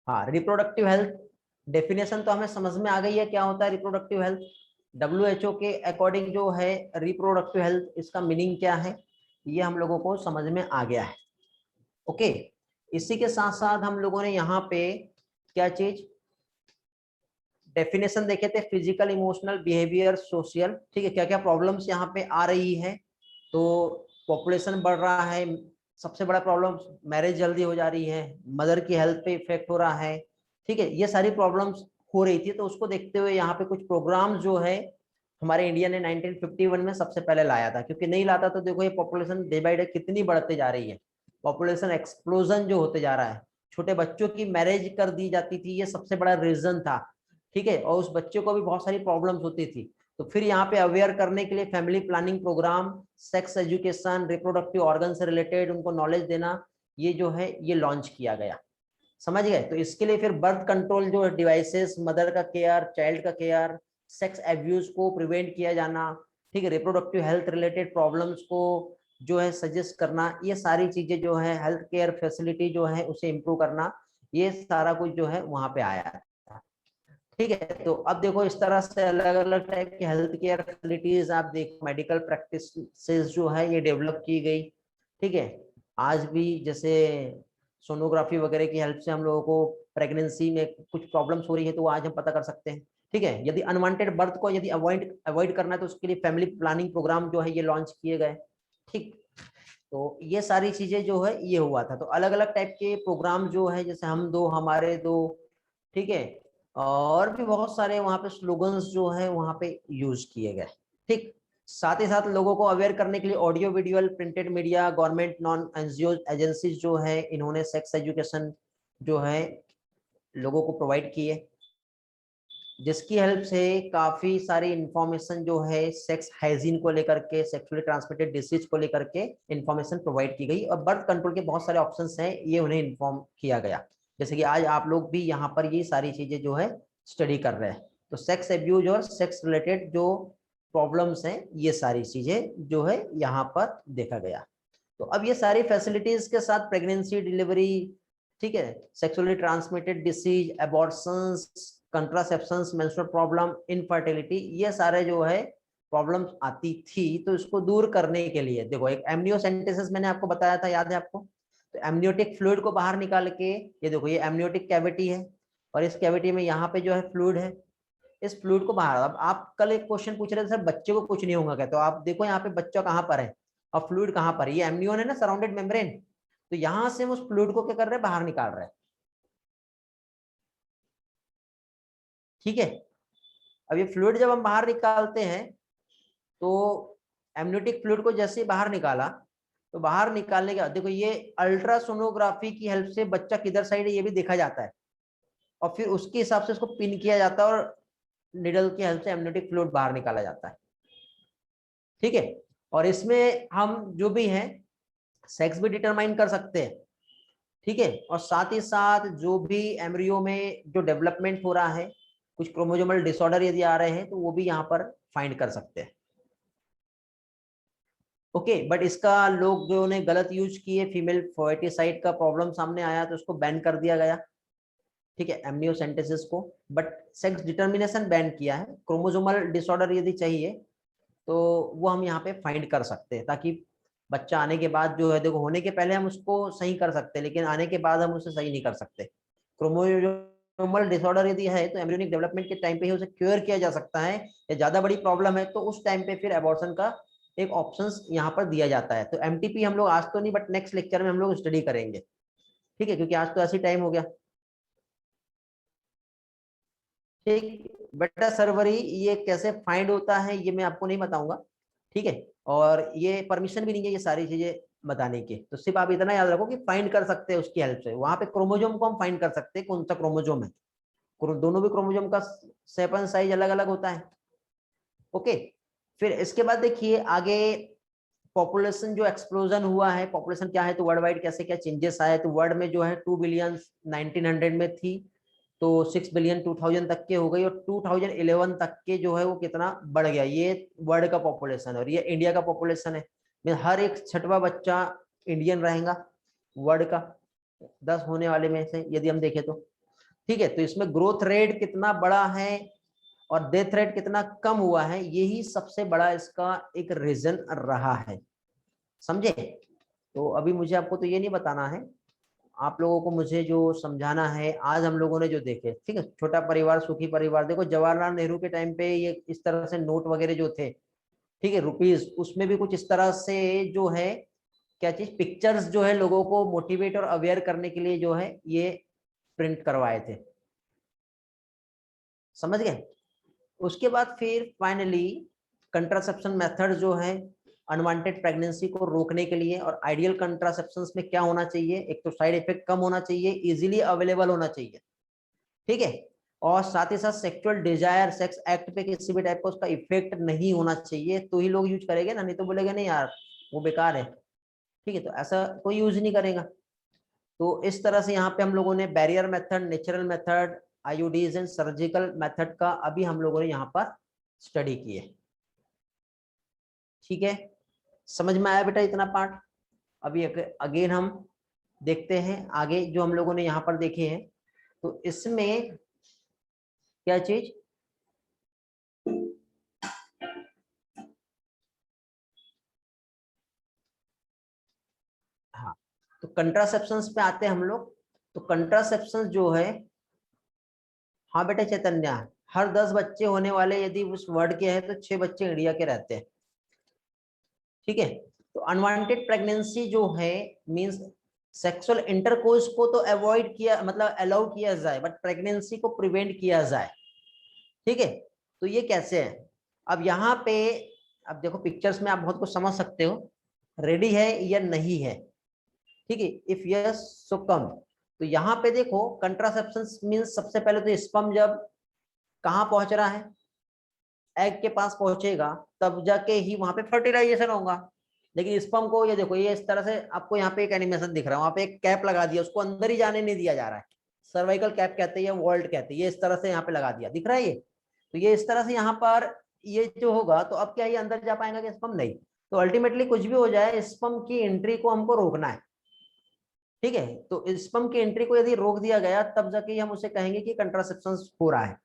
हाँ, रिप्रोडक्टिव हेल्थ डेफिनेशन तो हमें समझ में आ गई है क्या होता है रिप्रोडक्टिव हेल्थ। WHO के अकॉर्डिंग जो है रिप्रोडक्टिव हेल्थ, इसका मीनिंग क्या है ये हम लोगों को समझ में आ गया है। ओके, इसी के साथ साथ हम लोगों ने यहाँ पे क्या चीज डेफिनेशन देखे थे, फिजिकल, इमोशनल, बिहेवियर, सोशल, ठीक है? क्या क्या प्रॉब्लम्स यहाँ पे आ रही है, तो पॉपुलेशन बढ़ रहा है, सबसे बड़ा प्रॉब्लम मैरिज जल्दी हो जा रही है, मदर की हेल्थ पे इफेक्ट हो रहा है, ठीक है? ये सारी प्रॉब्लम्स हो रही थी, तो उसको देखते हुए यहाँ पे कुछ प्रोग्राम जो है हमारे इंडिया ने 1951 में सबसे पहले लाया था, क्योंकि नहीं लाता तो देखो ये पॉपुलेशन डे बाई डे कितनी बढ़ते जा रही है, पॉपुलेशन एक्सप्लोजन जो होते जा रहा है, छोटे बच्चों की मैरिज कर दी जाती थी, ये सबसे बड़ा रीजन था, ठीक है? और उस बच्चे को भी बहुत सारी प्रॉब्लम्स होती थी, तो फिर यहाँ पे अवेयर करने के लिए family planning programme, sex education, reproductive organ से रिलेटेड उनको नॉलेज देना, ये जो है ये लॉन्च किया गया। समझ गए? तो इसके लिए फिर बर्थ कंट्रोल जो डिवाइसेस, मदर का केयर, चाइल्ड का केयर, सेक्स एब्यूज को प्रिवेंट किया जाना, ठीक है, रिप्रोडक्टिव हेल्थ रिलेटेड प्रॉब्लम्स को जो है सजेस्ट करना, ये सारी चीजें जो है, हेल्थ केयर फैसिलिटी जो है उसे इम्प्रूव करना, ये सारा कुछ जो है वहां पे आया था। ठीक है, तो अब देखो इस तरह से अलग अलग टाइप की हेल्थ केयर फैसिलिटीज आप देखो, मेडिकल प्रैक्टिसेस जो है ये डेवलप की गई। ठीक है, आज भी जैसे सोनोग्राफी वगैरह की हेल्प से हम लोगों को प्रेगनेंसी में कुछ प्रॉब्लम्स हो रही है तो आज हम पता कर सकते हैं। ठीक है, यदि अनवांटेड बर्थ को यदि अवॉइड करना है तो उसके लिए फैमिली प्लानिंग प्रोग्राम जो है ये लॉन्च किए गए। ठीक, तो ये सारी चीजें जो है ये हुआ था। तो अलग अलग टाइप के प्रोग्राम जो है, जैसे हम दो हमारे दो, ठीक है, और भी बहुत सारे वहां पे स्लोगन्स जो है वहां पे यूज किए गए। ठीक, साथ ही साथ लोगों को अवेयर करने के लिए audio visual printed media, government non NGO agencies जो है इन्होंने सेक्स एजुकेशन जो है लोगों को प्रोवाइड किए, जिसकी हेल्प से काफी सारी इंफॉर्मेशन जो है सेक्स हाइजीन को लेकर के, सेक्सुअली ट्रांसमिटेड डिसीज को लेकर के इंफॉर्मेशन प्रोवाइड की गई, और बर्थ कंट्रोल के बहुत सारे ऑप्शंस हैं ये उन्हें इन्फॉर्म किया गया। जैसे कि आज आप लोग भी यहाँ पर ये सारी चीजें जो है स्टडी कर रहे हैं। तो सेक्स एब्यूज और सेक्स रिलेटेड जो प्रॉब्लम्स हैं ये सारी चीजें जो है यहाँ पर देखा गया। तो अब ये सारी फैसिलिटीज के साथ प्रेगनेंसी, डिलीवरी, ठीक है, sexually transmitted disease, abortions, contraceptions, menstrual problem, infertility, ये सारे जो है प्रॉब्लम्स आती थी। तो इसको दूर करने के लिए देखो एक एमनियोसेंटेसिस मैंने आपको बताया था, याद है आपको? तो एमनियोटिक फ्लूइड को बाहर निकाल के, ये देखो ये एमनियोटिक कैविटी है और इस कैविटी में यहाँ पे जो है फ्लूइड है, इस फ्लूइड को बाहर, अब आप कल एक क्वेश्चन पूछ रहे थे सर बच्चे को कुछ नहीं होगा क्या, तो आप देखो यहाँ पे बच्चा कहाँ पर है और फ्लूइड कहाँ पर है, ये एमनियोन है ना, सराउंडेड मेम्ब्रेन, तो यहां से हम उस फ्लूइड को क्या कर रहे हैं, बाहर निकाल रहे हैं। ठीक है, अब ये फ्लूइड जब हम बाहर निकालते हैं तो एमनियोटिक फ्लूइड को जैसे ही बाहर निकाला, तो बाहर निकालने के बाद देखो ये अल्ट्रासोनोग्राफी की हेल्प से बच्चा किधर साइड है ये भी देखा जाता है, और फिर उसके हिसाब से उसको पिन किया जाता है और निडल की हेल्प से एमनियोटिक फ्लूइड बाहर निकाला जाता है। ठीक है, और इसमें हम जो भी है सेक्स भी डिटरमाइन कर सकते हैं। ठीक है, और साथ ही साथ जो भी एम्ब्रियो में जो डेवलपमेंट हो रहा है, कुछ क्रोमोसोमल डिसऑर्डर यदि आ रहे हैं तो वो भी यहाँ पर फाइंड कर सकते हैं। ओके, बट इसका लोग जो ने गलत यूज किए, फीमेल फोएटिसाइड का प्रॉब्लम सामने आया तो उसको बैन कर दिया गया। ठीक है, एमनियोसेंटेसिस को, बट सेक्स डिटर्मिनेशन बैन किया है। क्रोमोसोमल डिसऑर्डर यदि चाहिए तो वो हम यहाँ पे फाइंड कर सकते हैं, ताकि बच्चा आने के बाद जो है, देखो होने के पहले हम उसको सही कर सकते हैं लेकिन आने के बाद हम उसे सही नहीं कर सकते। क्रोमोसोमल डिसऑर्डर यदि है तो एम्ब्रियोनिक डेवलपमेंट के टाइम पे ही उसे क्योर किया जा सकता है, या ज्यादा बड़ी प्रॉब्लम है तो उस टाइम पे फिर एबॉर्शन का एक ऑप्शन यहाँ पर दिया जाता है। तो एमटीपी हम लोग आज तो नहीं, बट नेक्स्ट लेक्चर में हम लोग स्टडी करेंगे। ठीक है, क्योंकि आज तो ऐसी टाइम हो गया। ठीक, बेटा सर्वरी ये कैसे फाइंड होता है ये मैं आपको नहीं बताऊंगा। ठीक है, और ये परमिशन भी नहीं है ये सारी चीजें बताने की, तो सिर्फ आप इतना याद रखो कि फाइंड कर सकते हैं उसकी हेल्प से। वहां पे क्रोमोजोम को हम फाइंड कर सकते हैं कौन सा क्रोमोजोम है, दोनों भी क्रोमोजोम का शेप एंड साइज अलग अलग होता है। ओके, फिर इसके बाद देखिए आगे पॉपुलेशन जो एक्सप्लोजन हुआ है, पॉपुलेशन क्या है तो वर्ल्ड वाइड कैसे क्या चेंजेस आए, तो वर्ल्ड में जो है 2 बिलियन 1900 में थी, तो 6 बिलियन 2000 तक के हो गई, और 2011 तक के जो है वो कितना बढ़ गया, ये वर्ल्ड का पॉपुलेशन। और ये इंडिया का पॉपुलेशन है, हर एक छठवां बच्चा इंडियन रहेगा वर्ल्ड का 10 होने वाले में से यदि हम देखें तो। ठीक है, तो इसमें ग्रोथ रेट कितना बड़ा है और डेथ रेट कितना कम हुआ है, यही सबसे बड़ा इसका एक रीजन रहा है। समझे? तो अभी मुझे आपको तो ये नहीं बताना है, आप लोगों को मुझे जो समझाना है, आज हम लोगों ने जो देखे, ठीक है, छोटा परिवार सुखी परिवार, देखो जवाहरलाल नेहरू के टाइम पे ये इस तरह से नोट वगैरह जो थे, ठीक है, रुपीज, उसमें भी कुछ इस तरह से जो है क्या चीज, पिक्चर्स जो है लोगों को मोटिवेट और अवेयर करने के लिए जो है ये प्रिंट करवाए थे। समझ गए? उसके बाद फिर फाइनली कंट्रासेप्शन मेथड जो है अनवांटेड प्रेगनेंसी को रोकने के लिए, और आइडियल कंट्रासेप्शन में क्या होना चाहिए, एक तो साइड इफेक्ट कम होना चाहिए, इजीली अवेलेबल होना चाहिए। ठीक है, और साथ ही साथ सेक्सुअल डिजायर, सेक्स एक्ट पे किसी भी टाइप का उसका इफेक्ट नहीं होना चाहिए, तो ही लोग यूज करेंगे ना, नहीं तो बोलेगा नहीं यार वो बेकार है। ठीक है, तो ऐसा कोई यूज नहीं करेगा। तो इस तरह से यहाँ पे हम लोगों ने barrier method, natural method, IUDs and surgical method का अभी हम लोगों ने यहाँ पर स्टडी किए। ठीक है, समझ में आया बेटा इतना पार्ट? अभी अगेन हम देखते हैं आगे जो हम लोगों ने यहाँ पर देखे हैं। तो इसमें क्या चीज, हाँ, तो कंट्रासेप्शंस पे आते हैं हम लोग। तो कंट्रासेप्शन जो है, हाँ बेटा चैतन्य, हर 10 बच्चे होने वाले यदि उस वर्ड के हैं तो 6 बच्चे इंडिया के रहते हैं। ठीक है, तो अनवांटेड प्रेगनेंसी जो है मींस सेक्सुअल इंटरकोर्स को तो अवॉइड किया, मतलब अलाउ किया जाए, बट प्रेगनेंसी को प्रिवेंट किया जाए। ठीक है, तो ये कैसे है? अब यहाँ पे अब देखो पिक्चर्स में आप बहुत कुछ समझ सकते हो, रेडी है या नहीं है। ठीक है, इफ यस सो कम। तो यहाँ पे देखो कंट्रासेप्शन मींस सबसे पहले तो स्पर्म जब कहाँ पहुंच रहा है, एग के पास पहुंचेगा, तब जाके ही वहां पे फर्टिलाइजेशन होगा। लेकिन स्पर्म को ये देखो, ये इस तरह से आपको यहाँ पे एक एनिमेशन दिख रहा है, वहां पे एक कैप लगा दिया, उसको अंदर ही जाने नहीं दिया जा रहा है, सर्वाइकल कैप कहते हैं या वॉल्ट कहते हैं, ये इस तरह से यहाँ पे लगा दिया, दिख रहा है ये। तो ये इस तरह से यहाँ पर ये जो होगा, तो अब क्या ये अंदर जा पाएगा कि स्पर्म? नहीं। तो अल्टीमेटली कुछ भी हो जाए, स्पर्म की एंट्री को हमको रोकना है। ठीक है, तो स्पर्म की एंट्री को यदि रोक दिया गया, तब जाके हम उसे कहेंगे कि कंट्रासेप्शन हो रहा है।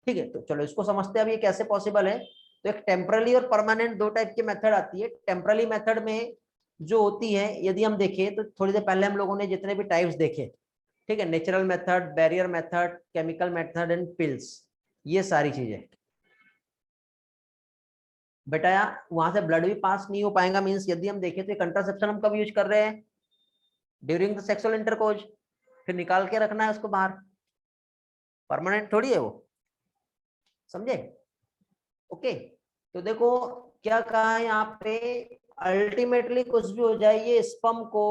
ठीक है, तो चलो इसको समझते हैं अब ये कैसे पॉसिबल है। तो एक टेम्परली और परमानेंट दो टाइप की मेथड आती है। टेम्परली मेथड में जो होती है, यदि हम देखें तो थोड़ी देर पहले हम लोगों ने जितने भी टाइप्स देखे, ठीक है, natural method, barrier method, chemical method and pills, ये सारी चीजें बेटा वहां से ब्लड भी पास नहीं हो पाएगा। मींस यदि हम देखें तो कंट्रासेप्शन हम कब यूज कर रहे हैं? ड्यूरिंग द सेक्सुअल इंटरकोर्स, फिर निकाल के रखना है उसको बाहर, परमानेंट थोड़ी है वो, समझे? ओके, तो देखो क्या कहा है यहाँ पे, अल्टीमेटली कुछ भी हो जाए ये स्पर्म को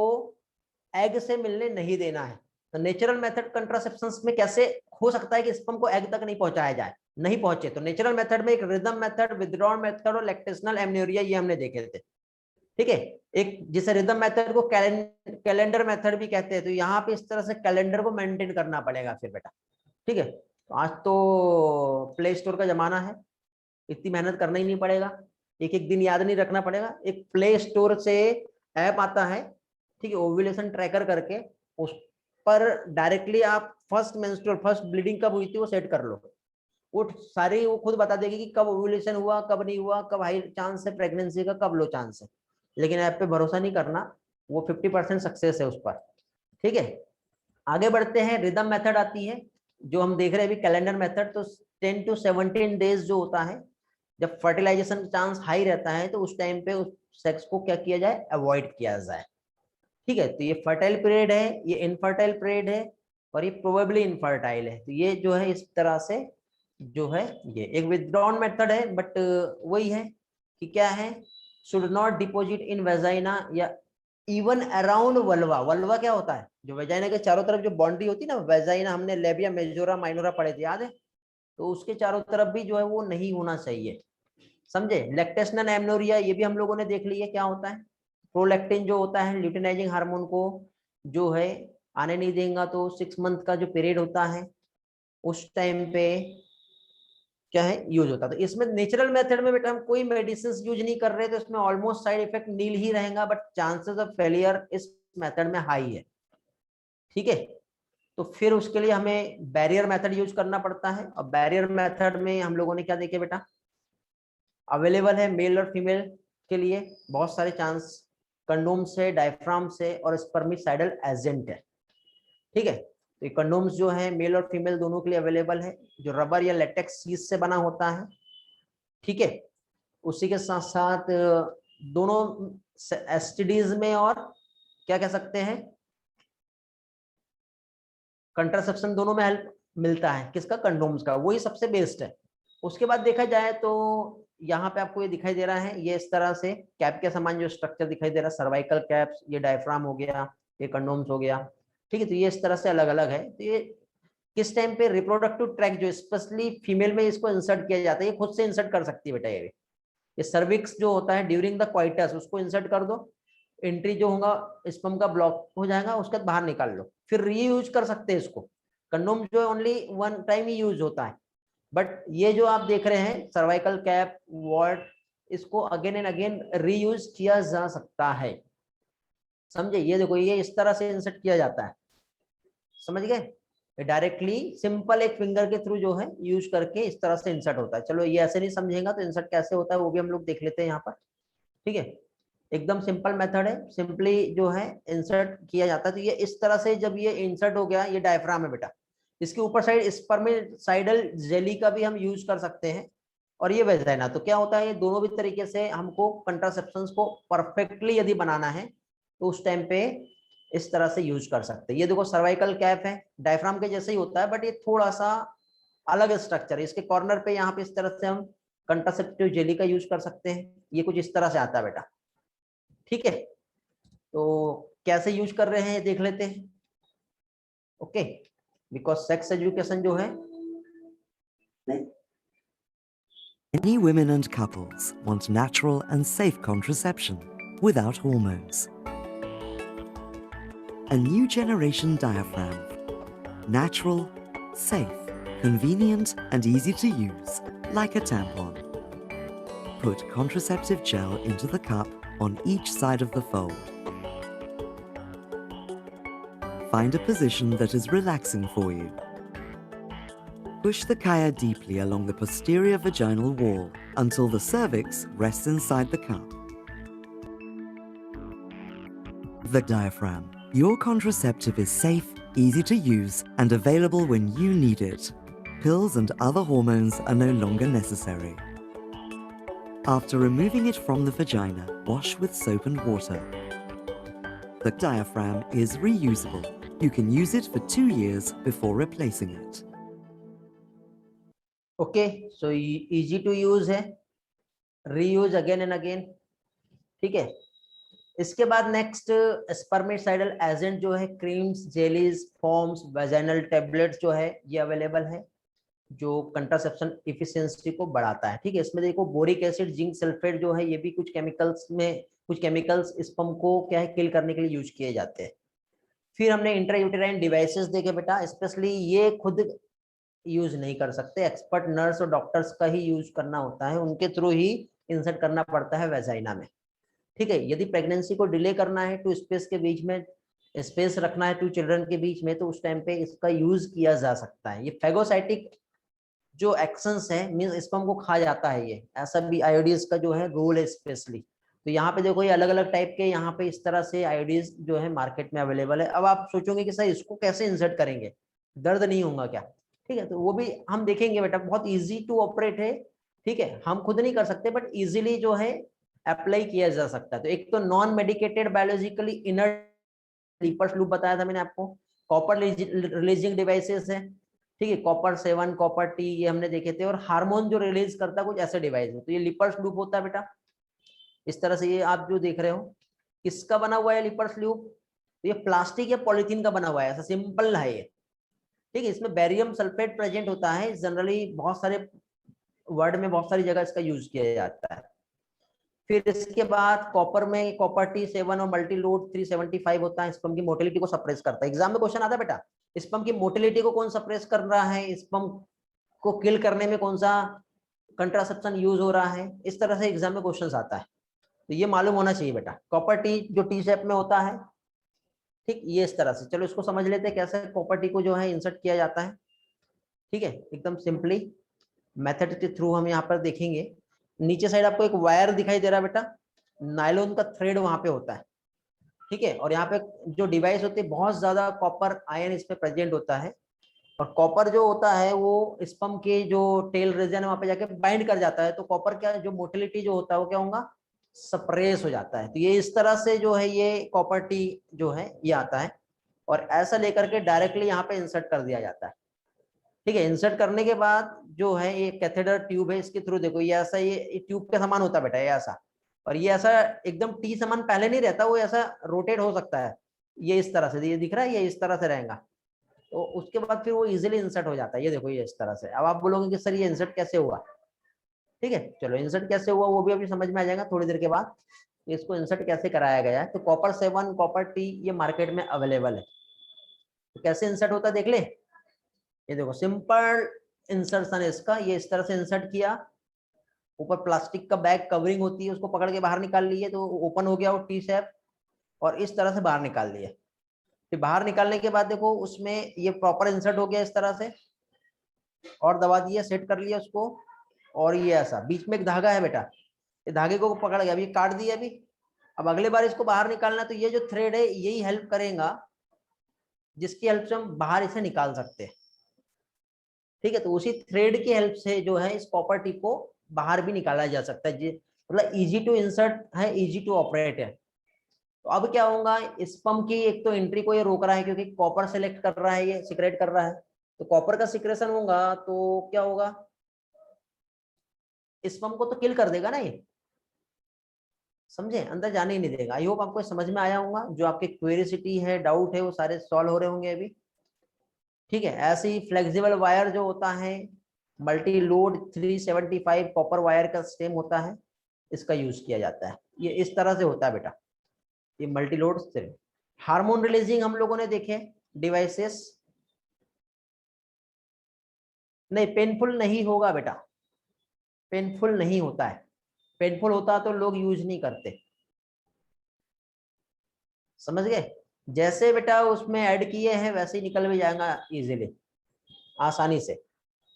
एग से मिलने नहीं देना है। तो नेचुरल मेथड कंट्रासेप्शंस में कैसे हो सकता है कि स्पर्म को एग तक नहीं पहुंचाया जाए, नहीं पहुंचे? तो नेचुरल मेथड में एक रिदम मेथड, विथड्रॉल मेथड और लैक्टेशनल एमन्योरिया, ये हमने देखे थे। ठीक है, एक जिसे रिदम मेथड को कैलेंडर मेथड भी कहते हैं। तो यहाँ पे इस तरह से कैलेंडर को मेंटेन करना पड़ेगा फिर बेटा। ठीक है, तो आज तो प्ले स्टोर का जमाना है, इतनी मेहनत करना ही नहीं पड़ेगा, एक एक दिन याद नहीं रखना पड़ेगा। एक प्ले स्टोर से ऐप आता है, ठीक है, ओव्यूलेशन ट्रैकर करके, उस पर डायरेक्टली आप फर्स्ट मेंस्ट्रुअल, फर्स्ट ब्लीडिंग कब हुई थी वो सेट कर लो, वो सारी वो खुद बता देगी कि कब ओव्यूलेशन हुआ, कब नहीं हुआ, कब हाई चांस है प्रेगनेंसी का, कब लो चांस है। लेकिन ऐप पे भरोसा नहीं करना, वो 50% सक्सेस है उस पर। ठीक है, आगे बढ़ते हैं। रिदम मेथड आती है, जो हम देख रहे हैं अभी कैलेंडर मेथड। तो 10 to 17 डेज जो होता है, जब फर्टिलाइजेशन का चांस हाई रहता है, तो उस टाइम पे उस सेक्स को क्या किया जाए, अवॉइड किया जाए। ठीक है, तो ये फर्टाइल पीरियड है, ये इनफर्टाइल पीरियड है, और ये प्रोबेबली इनफर्टाइल है। तो ये जो है इस तरह से जो है, ये एक विथड्रॉन मेथड है, बट वही है कि क्या है, should not deposit in vagina या इवन अराउंड वल्वा। वल्वा क्या होता है? जो वेजाइना के चारों तरफ जो बाउंड्री होती है ना, वेजाइना हमने लेबिया मेजोरा माइनोरा पढ़े थे, याद है? तो उसके चारों तरफ भी जो है वो नहीं होना चाहिए, समझे? लैक्टेशनल एमनोरिया, ये भी हम लोगों ने देख लिया क्या होता है। प्रोलैक्टिन जो होता है ल्यूटिनाइजिंग हार्मोन को जो है आने नहीं देगा, तो 6 मंथ का जो पीरियड होता है उस टाइम पे क्या है, यूज होता है। तो इसमें नेचुरल मेथड में बेटा हम कोई मेडिसिन यूज नहीं कर रहे, तो इसमें ऑलमोस्ट साइड इफेक्ट नील ही रहेगा, बट चांसेस ऑफ फेलियर इस मेथड में हाई है। ठीक है, तो फिर उसके लिए हमें बैरियर मेथड यूज करना पड़ता है। और बैरियर मेथड में हम लोगों ने क्या देखे बेटा, अवेलेबल है मेल और फीमेल के लिए बहुत सारे चांस, कंडोम से, डायफ्राम से और स्पर्मिसाइडल एजेंट है। ठीक है, तो ये कंडोम्स जो है मेल और फीमेल दोनों के लिए अवेलेबल है, जो रबर या लेटेक्स चीज से बना होता है। ठीक है, उसी के साथ साथ दोनों एसटीडीज में और क्या कह सकते हैं, कंट्रासेप्शन दोनों में हेल्प मिलता है। किसका? कंडोम्स का, वही सबसे बेस्ट है। उसके बाद देखा जाए तो यहाँ पे आपको ये दिखाई दे रहा है, ये इस तरह से कैप के समान जो स्ट्रक्चर दिखाई दे रहा है, सर्वाइकल कैप्स, ये डायफ्राम हो गया, ये कंडोम्स हो गया। ठीक है, तो ये इस तरह से अलग अलग है। तो ये किस टाइम पे रिप्रोडक्टिव ट्रैक जो स्पेशली फीमेल में इसको इंसर्ट किया जाता है, ये खुद से इंसर्ट कर सकती है बेटा। ये सर्विक्स जो होता है ड्यूरिंग द क्वाइटस, उसको इंसर्ट कर दो, एंट्री जो होगा स्पर्म का ब्लॉक हो जाएगा, उसके बाद बाहर निकाल लो, फिर रीयूज कर सकते हैं इसको। कंडोम जो है ओनली वन टाइम ही यूज होता है, बट ये जो आप देख रहे हैं सर्वाइकल कैप वॉर्ड, इसको अगेन एंड अगेन रीयूज किया जा सकता है। समझे? ये देखो ये इस तरह से इंसर्ट किया जाता है, समझ गए? डायरेक्टली सिंपल एक फिंगर के थ्रू जो है यूज करके इस तरह से इंसर्ट होता है। चलो ये ऐसे नहीं समझेगा तो इंसर्ट कैसे होता है वो भी हम लोग देख लेते हैं यहाँ पर। ठीक है, एकदम सिंपल मेथड है, सिंपली जो है इंसर्ट किया जाता है। तो ये इस तरह से जब ये इंसर्ट हो गया, ये डायफ्राम है बेटा, इसके ऊपर साइड स्पर्मिसाइडल जेली का भी हम यूज कर सकते हैं, और ये वेजाइना। तो क्या होता है, ये दोनों भी तरीके से हमको कंट्रासेप्शन को परफेक्टली यदि बनाना है तो उस टाइम पे इस तरह से यूज कर सकते हैं। ये देखो सर्वाइकल कैप है, डायफ्राम के जैसे ही होता है, बट ये थोड़ा सा अलग स्ट्रक्चर है। इसके कॉर्नर पे यहाँ पे इस तरह से हम कंट्रासेप्टिव जेली का यूज कर सकते हैं। ये कुछ इस तरह से आता है बेटा। ठीक है, तो कैसे यूज कर रहे हैं देख लेते हैं। ओके, बिकॉज सेक्स एजुकेशन जो है, Many women and couples want natural and safe contraception without hormones. A new generation diaphragm. Natural, safe, convenient and easy to use, like a tampon. Put contraceptive gel into the cup on each side of the fold. Find a position that is relaxing for you. Push the kaya deeply along the posterior vaginal wall until the cervix rests inside the cup. The diaphragm. Your contraceptive is safe, easy to use, and available when you need it. Pills and other hormones are no longer necessary. After removing it from the vagina, wash with soap and water. The diaphragm is reusable. You can use it for 2 years before replacing it. Okay, so easy to use है, रीयूज अगेन एंड अगेन। ठीक है, इसके बाद नेक्स्ट स्पर्मिसाइडल एजेंट जो है, creams, jellies, foams, vaginal tablets जो है ये अवेलेबल है, जो कंट्रासेप्शन इफिशिएंसी को बढ़ाता है। ठीक है, इसमें देखो बोरिक एसिड, जिंक सल्फेट जो है, ये भी कुछ केमिकल्स स्पर्म को क्या है किल करने के लिए यूज किए जाते हैं। फिर हमने इंट्रायूटेराइन डिवाइसेस देखे बेटा, स्पेशली ये खुद यूज नहीं कर सकते, एक्सपर्ट नर्स और डॉक्टर्स का ही यूज करना होता है, उनके थ्रू ही इंसर्ट करना पड़ता है वेजाइना में। ठीक है, यदि प्रेगनेंसी को डिले करना है, टू स्पेस के बीच में स्पेस रखना है, टू चिल्ड्रन के बीच में, तो उस टाइम पे इसका यूज किया जा सकता है। ये फेगोसाइटिक जो एक्शंस है, मींस स्पर्म को खा जाता है, ये ऐसा भी आयोडीज का जो है रोल है स्पेशली। तो यहाँ पे देखो ये अलग अलग टाइप के यहाँ पे इस तरह से आयोडीज जो है मार्केट में अवेलेबल है। अब आप सोचोगे कि सर इसको कैसे इंसर्ट करेंगे, दर्द नहीं होगा क्या? ठीक है, तो वो भी हम देखेंगे बेटा, बहुत इजी टू ऑपरेट है। ठीक है, हम खुद नहीं कर सकते बट इजीली जो है अप्लाई किया जा सकता है। तो एक तो non medicated biologically inert Lippes loop बताया था मैंने आपको, कॉपर रिलीजिंग डिवाइसेस है। ठीक है, कॉपर 7, कॉपर टी ये हमने देखे थे, और हार्मोन जो रिलीज करता है कुछ ऐसे डिवाइस है। तो ये लिपर्स लूप होता है बेटा, इस तरह से ये आप जो देख रहे हो किसका बना हुआ है लिपर्स लूप, तो ये प्लास्टिक या पॉलिथीन का बना हुआ है, ऐसा सिंपल है ये। ठीक है, इसमें बेरियम सल्फेट प्रेजेंट होता है, जनरली बहुत सारे वर्ड में बहुत सारी जगह इसका यूज किया जाता है। फिर इसके बाद कॉपर में कॉपर T7 और मल्टी लोड 375 होता है, स्पर्म की मोटिलिटी को सप्रेस करता है। एग्जाम में क्वेश्चन आता है बेटा, स्पर्म की मोटिलिटी को कौन सप्रेस कर रहा है, स्पर्म को किल करने में कौन सा कंट्रासेप्शन यूज हो रहा है, इस तरह से एग्जाम में क्वेश्चन आता है। तो ये मालूम होना चाहिए बेटा। कॉपर टी जो टी शेप में होता है, ठीक, ये इस तरह से। चलो इसको समझ लेते हैं कैसे कॉपर टी को जो है इंसर्ट किया जाता है। ठीक है, एकदम सिंपली मेथड के थ्रू हम यहाँ पर देखेंगे। नीचे साइड आपको एक वायर दिखाई दे रहा है बेटा, नायलॉन का थ्रेड वहां पे होता है। ठीक है, और यहाँ पे जो डिवाइस होती है बहुत ज्यादा कॉपर आयन इसमें प्रेजेंट होता है, और कॉपर जो होता है वो स्पर्म के जो टेल रीजन है वहां पे जाके बाइंड कर जाता है। तो कॉपर क्या जो मोटिलिटी जो होता है वो क्या होगा, सप्रेस हो जाता है। तो ये इस तरह से जो है ये कॉपर टी जो है ये आता है, और ऐसा लेकर के डायरेक्टली यहाँ पे इंसर्ट कर दिया जाता है। ठीक है, इंसर्ट करने के बाद जो है ये कैथेटर ट्यूब है, इसके थ्रू देखो ये ऐसा ये ट्यूब के समान होता है बेटा, ये ऐसा, और ये ऐसा एकदम टी समान पहले नहीं रहता, वो ऐसा रोटेट हो सकता है। ये इस तरह से, ये दिख रहा है, ये इस तरह से रहेगा। तो उसके बाद फिर वो इजीली इंसर्ट हो जाता है। ये देखो ये इस तरह से। अब आप बोलोगे कि सर ये इंसर्ट कैसे हुआ, ठीक है, चलो इंसर्ट कैसे हुआ वो भी अभी समझ में आ जाएगा थोड़ी देर के बाद। इसको इंसर्ट कैसे कराया गया है, तो कॉपर 7 कॉपर टी ये मार्केट में अवेलेबल है। तो कैसे इंसर्ट होता है देख ले, ये देखो सिंपल इंसर्शन है इसका। ये इस तरह से इंसर्ट किया, ऊपर प्लास्टिक का बैग कवरिंग होती है, उसको पकड़ के बाहर निकाल लिए तो ओपन हो गया वो टी शेप, और इस तरह से बाहर निकाल दिया। फिर बाहर निकालने के बाद देखो उसमें ये प्रॉपर इंसर्ट हो गया इस तरह से, और दबा दिया, सेट कर लिया उसको। और ये ऐसा बीच में एक धागा है बेटा, ये धागे को पकड़ गया, अभी काट दिया अभी। अब अगले बार इसको बाहर निकालना, तो ये जो थ्रेड है यही हेल्प करेगा, जिसकी हेल्प से हम बाहर इसे निकाल सकते हैं, ठीक है। तो उसी थ्रेड की हेल्प से जो है इस कॉपर टिप को बाहर भी निकाला जा सकता है, मतलब इजी टू इंसर्ट है, इजी टू ऑपरेट है। तो अब क्या होगा, इस पंप की एक तो एंट्री को ये रोक रहा है क्योंकि कॉपर सेलेक्ट कर रहा है, ये सिक्रेट कर रहा है, तो कॉपर का सिक्रेशन होगा तो क्या होगा, इस पंप को तो किल कर देगा ना ये, समझे, अंदर जाने ही नहीं देगा। आई होप आपको समझ में आया होगा, जो आपके क्वेरिसिटी है, डाउट है, वो सारे सॉल्व हो रहे होंगे अभी, ठीक है। ऐसे ही फ्लेक्सिबल वायर जो होता है, मल्टी लोड 375 कॉपर वायर का स्टेम होता है, इसका यूज किया जाता है। ये इस तरह से होता है बेटा, ये multi load stem. Hormone releasing हम लोगों ने देखे डिवाइसेस, नहीं पेनफुल नहीं होगा बेटा, पेनफुल नहीं होता है, पेनफुल होता तो लोग यूज नहीं करते, समझ गए। जैसे बेटा उसमें ऐड किए हैं वैसे ही निकल भी जाएगा इजीली, आसानी से।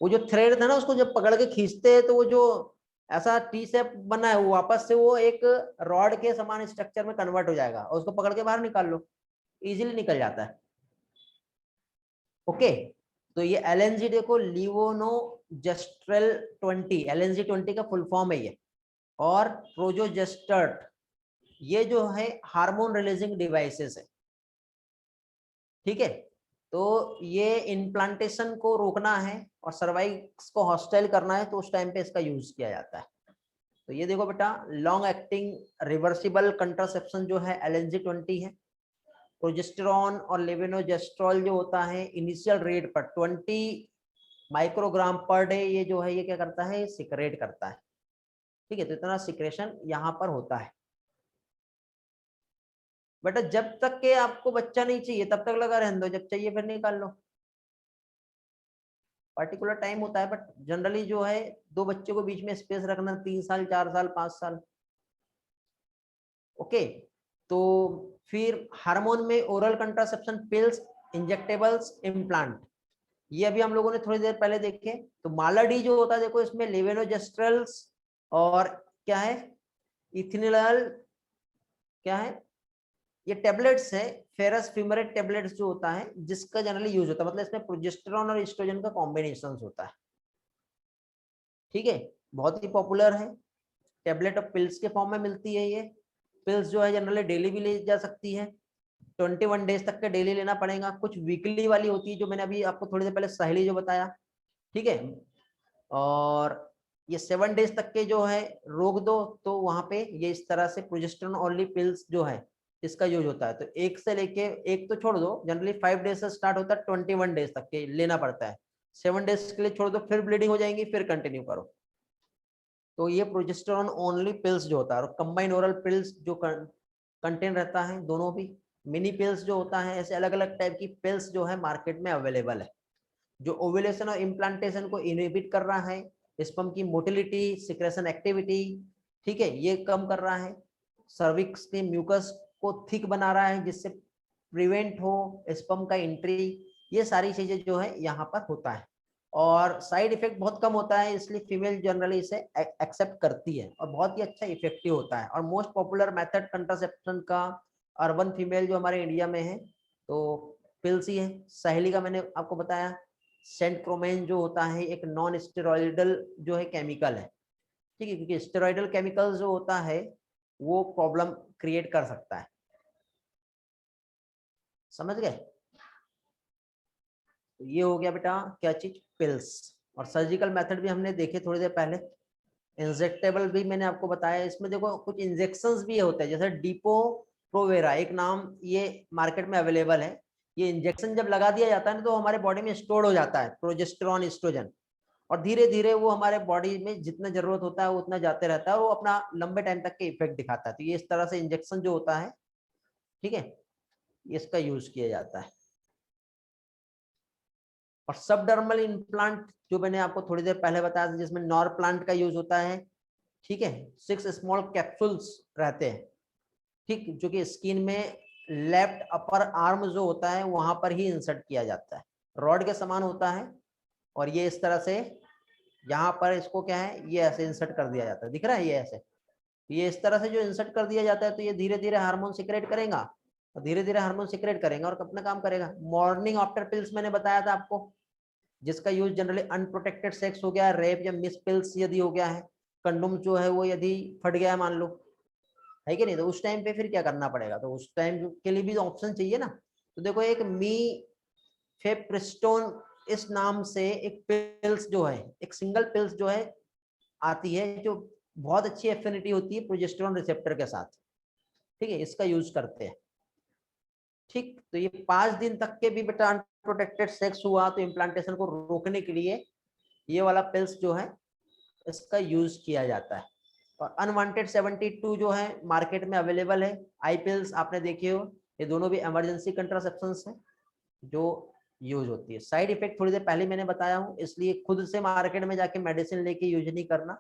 वो जो थ्रेड था ना, उसको जब पकड़ के खींचते हैं तो वो जो ऐसा टी शेप बना है, वो वापस से वो एक रॉड के समान स्ट्रक्चर में कन्वर्ट हो जाएगा, और उसको पकड़ के बाहर निकाल लो, इजीली निकल जाता है। ओके, तो ये एलएनजी देखो, लिवोनोजेस्ट्रेल 20, एलएनजी 20 का फुल फॉर्म है ये, और प्रोजेस्टर्ट, ये जो है हार्मोन रिलीजिंग डिवाइसेस है, ठीक है। तो ये इम्प्लांटेशन को रोकना है और सर्वाइक्स को हॉस्टाइल करना है, तो उस टाइम पे इसका यूज किया जाता है। तो ये देखो बेटा, लॉन्ग एक्टिंग रिवर्सिबल कंट्रासेप्शन जो है एलएनजी 20 है। प्रोजेस्टेरॉन और लेवेनोजेस्ट्रॉल जो होता है इनिशियल रेट पर 20 माइक्रोग्राम पर डे, ये जो है ये क्या करता है, सिक्रेट करता है, ठीक है। तो इतना सिक्रेशन यहाँ पर होता है बेटा। जब तक के आपको बच्चा नहीं चाहिए तब तक लगा रहने दो, जब चाहिए फिर निकाल लो, पर्टिकुलर टाइम होता है। बट जनरली जो है 2 बच्चों को बीच में स्पेस रखना, 3 साल 4 साल 5 साल, ओके। तो फिर हार्मोन में oral contraception pills, injectables, implant, ये अभी हम लोगों ने थोड़ी देर पहले देखे। तो माला डी जो होता है देखो, इसमें लेवेनोजेस्ट्रल्स और क्या है, इथिनिल, क्या है, ये टेबलेट्स है, फेरस फ्यूमरेट टेबलेट्स जो होता है, जिसका जनरली यूज होता है, मतलब इसमें प्रोजेस्टेरॉन और एस्ट्रोजन का कॉम्बिनेशन होता है, ठीक है। बहुत ही पॉपुलर है, टेबलेट और पिल्स के फॉर्म में मिलती है। ये पिल्स जो है जनरली डेली भी ले जा सकती है, 21 डेज तक के डेली लेना पड़ेगा। कुछ वीकली वाली होती है, जो मैंने अभी आपको थोड़ी देर पहले सहेली जो बताया, ठीक है। और ये 7 डेज तक के जो है रोक दो, तो वहां पे ये इस तरह से प्रोजेस्टेरॉन ओनली पिल्स जो है इसका यूज होता है। तो एक से लेके, एक तो छोड़ दो, जनरली 5 डेज से स्टार्ट होता है, 21 डेज तक के लेना पड़ता है। 7 डेज के लिए छोड़ दो, फिर ब्लीडिंग हो जाएंगी, फिर कंटिन्यू करो। तो ये प्रोजेस्टेरॉन ओनली पिल्स जो होता है, और कंबाइन ओरल पिल्स जो कंटेन रहता है, दोनों भी मिनी पिल्स जो होता है, ऐसे अलग अलग टाइप की पिल्स जो है मार्केट में अवेलेबल है, जो ओव्यूलेशन और इम्प्लांटेशन को इनहिबिट कर रहा है, स्पर्म की मोटिलिटी, सिक्रेशन एक्टिविटी, ठीक है, ये कम कर रहा है, सर्विक्स के म्यूकस को थिक बना रहा है, जिससे प्रिवेंट हो स्पर्म का एंट्री, ये सारी चीजें जो है यहाँ पर होता है। और साइड इफेक्ट बहुत कम होता है, इसलिए फीमेल जनरली इसे एक्सेप्ट करती है, और बहुत ही अच्छा इफेक्टिव होता है। और मोस्ट पॉपुलर मेथड कंट्रासेप्शन का अर्बन फीमेल जो हमारे इंडिया में है, तो पिल्स ही है। सहेली का मैंने आपको बताया, सेंट क्रोमेन जो होता है एक नॉन स्टेरॉइडल जो है केमिकल है, ठीक है, क्योंकि स्टेरॉइडल केमिकल जो होता है वो प्रॉब्लम क्रिएट कर सकता है, समझ गए। तो ये हो गया बेटा क्या चीज, पिल्स। और सर्जिकल मेथड भी हमने देखे थोड़ी देर पहले, इंजेक्टेबल भी मैंने आपको बताया। इसमें देखो कुछ इंजेक्शंस भी होते हैं, जैसे डिपो प्रोवेरा एक नाम, ये मार्केट में अवेलेबल है, ये इंजेक्शन जब लगा दिया जाता है ना तो हमारे बॉडी में स्टोर हो जाता है प्रोजेस्टेरॉन, एस्ट्रोजन, और धीरे धीरे वो हमारे बॉडी में जितना जरूरत होता है वो उतना जाते रहता है और वो अपना लंबे टाइम तक के इफेक्ट दिखाता है। तो ये इस तरह से इंजेक्शन जो होता है, ठीक है, इसका यूज किया जाता है। और सबडर्मल इम्प्लांट जो मैंने आपको थोड़ी देर पहले बताया था, जिसमें नॉर प्लांट का यूज होता है, ठीक है, 6 स्मॉल कैप्सूल्स रहते हैं, ठीक, जो कि स्किन में लेफ्ट अपर आर्म जो होता है वहां पर ही इंसर्ट किया जाता है, रॉड के समान होता है। और ये इस तरह से यहाँ पर इसको क्या है, ये ऐसे इंसर्ट कर दिया जाता है, दिख रहा है ये ऐसे, ये इस तरह से जो इंसर्ट कर दिया जाता है तो ये धीरे धीरे हार्मोन सिक्रेट करेगा, और धीरे धीरे हार्मोन सिक्रेट करेगा और अपना काम करेगा। मॉर्निंग आफ्टर पिल्स मैंने बताया था आपको, जिसका यूज जनरली अनप्रोटेक्टेड सेक्स हो गया, रेप या मिस पिल्स यदि हो गया है, कंडोम जो है वो यदि फट गया है मान लो, है कि नहीं, तो उस टाइम पे फिर क्या करना पड़ेगा, तो उस टाइम के लिए भी ऑप्शन चाहिए ना। तो देखो एक मी फेप्रिस्टोन इस नाम से एक पिल्स जो है, एक सिंगल पिल्स जो है आती है, जो बहुत अच्छी एफिनिटी होती है प्रोजेस्टेरॉन रिसेप्टर के साथ, ठीक है, इसका यूज करते हैं। ठीक, तो ये 5 दिन तक के भी बेटा अनप्रोटेक्टेड सेक्स हुआ तो इम्प्लांटेशन को रोकने के लिए ये वाला पिल्स जो है इसका यूज किया जाता है। और अनवांटेड 72 जो है मार्केट में अवेलेबल है, आई पिल्स आपने देखे हो, ये दोनों भी इमरजेंसी कंट्रासेप्शंस हैं जो यूज होती है। साइड इफेक्ट थोड़ी देर पहले मैंने बताया हूँ, इसलिए खुद से मार्केट में जाके मेडिसिन लेके यूज नहीं करना,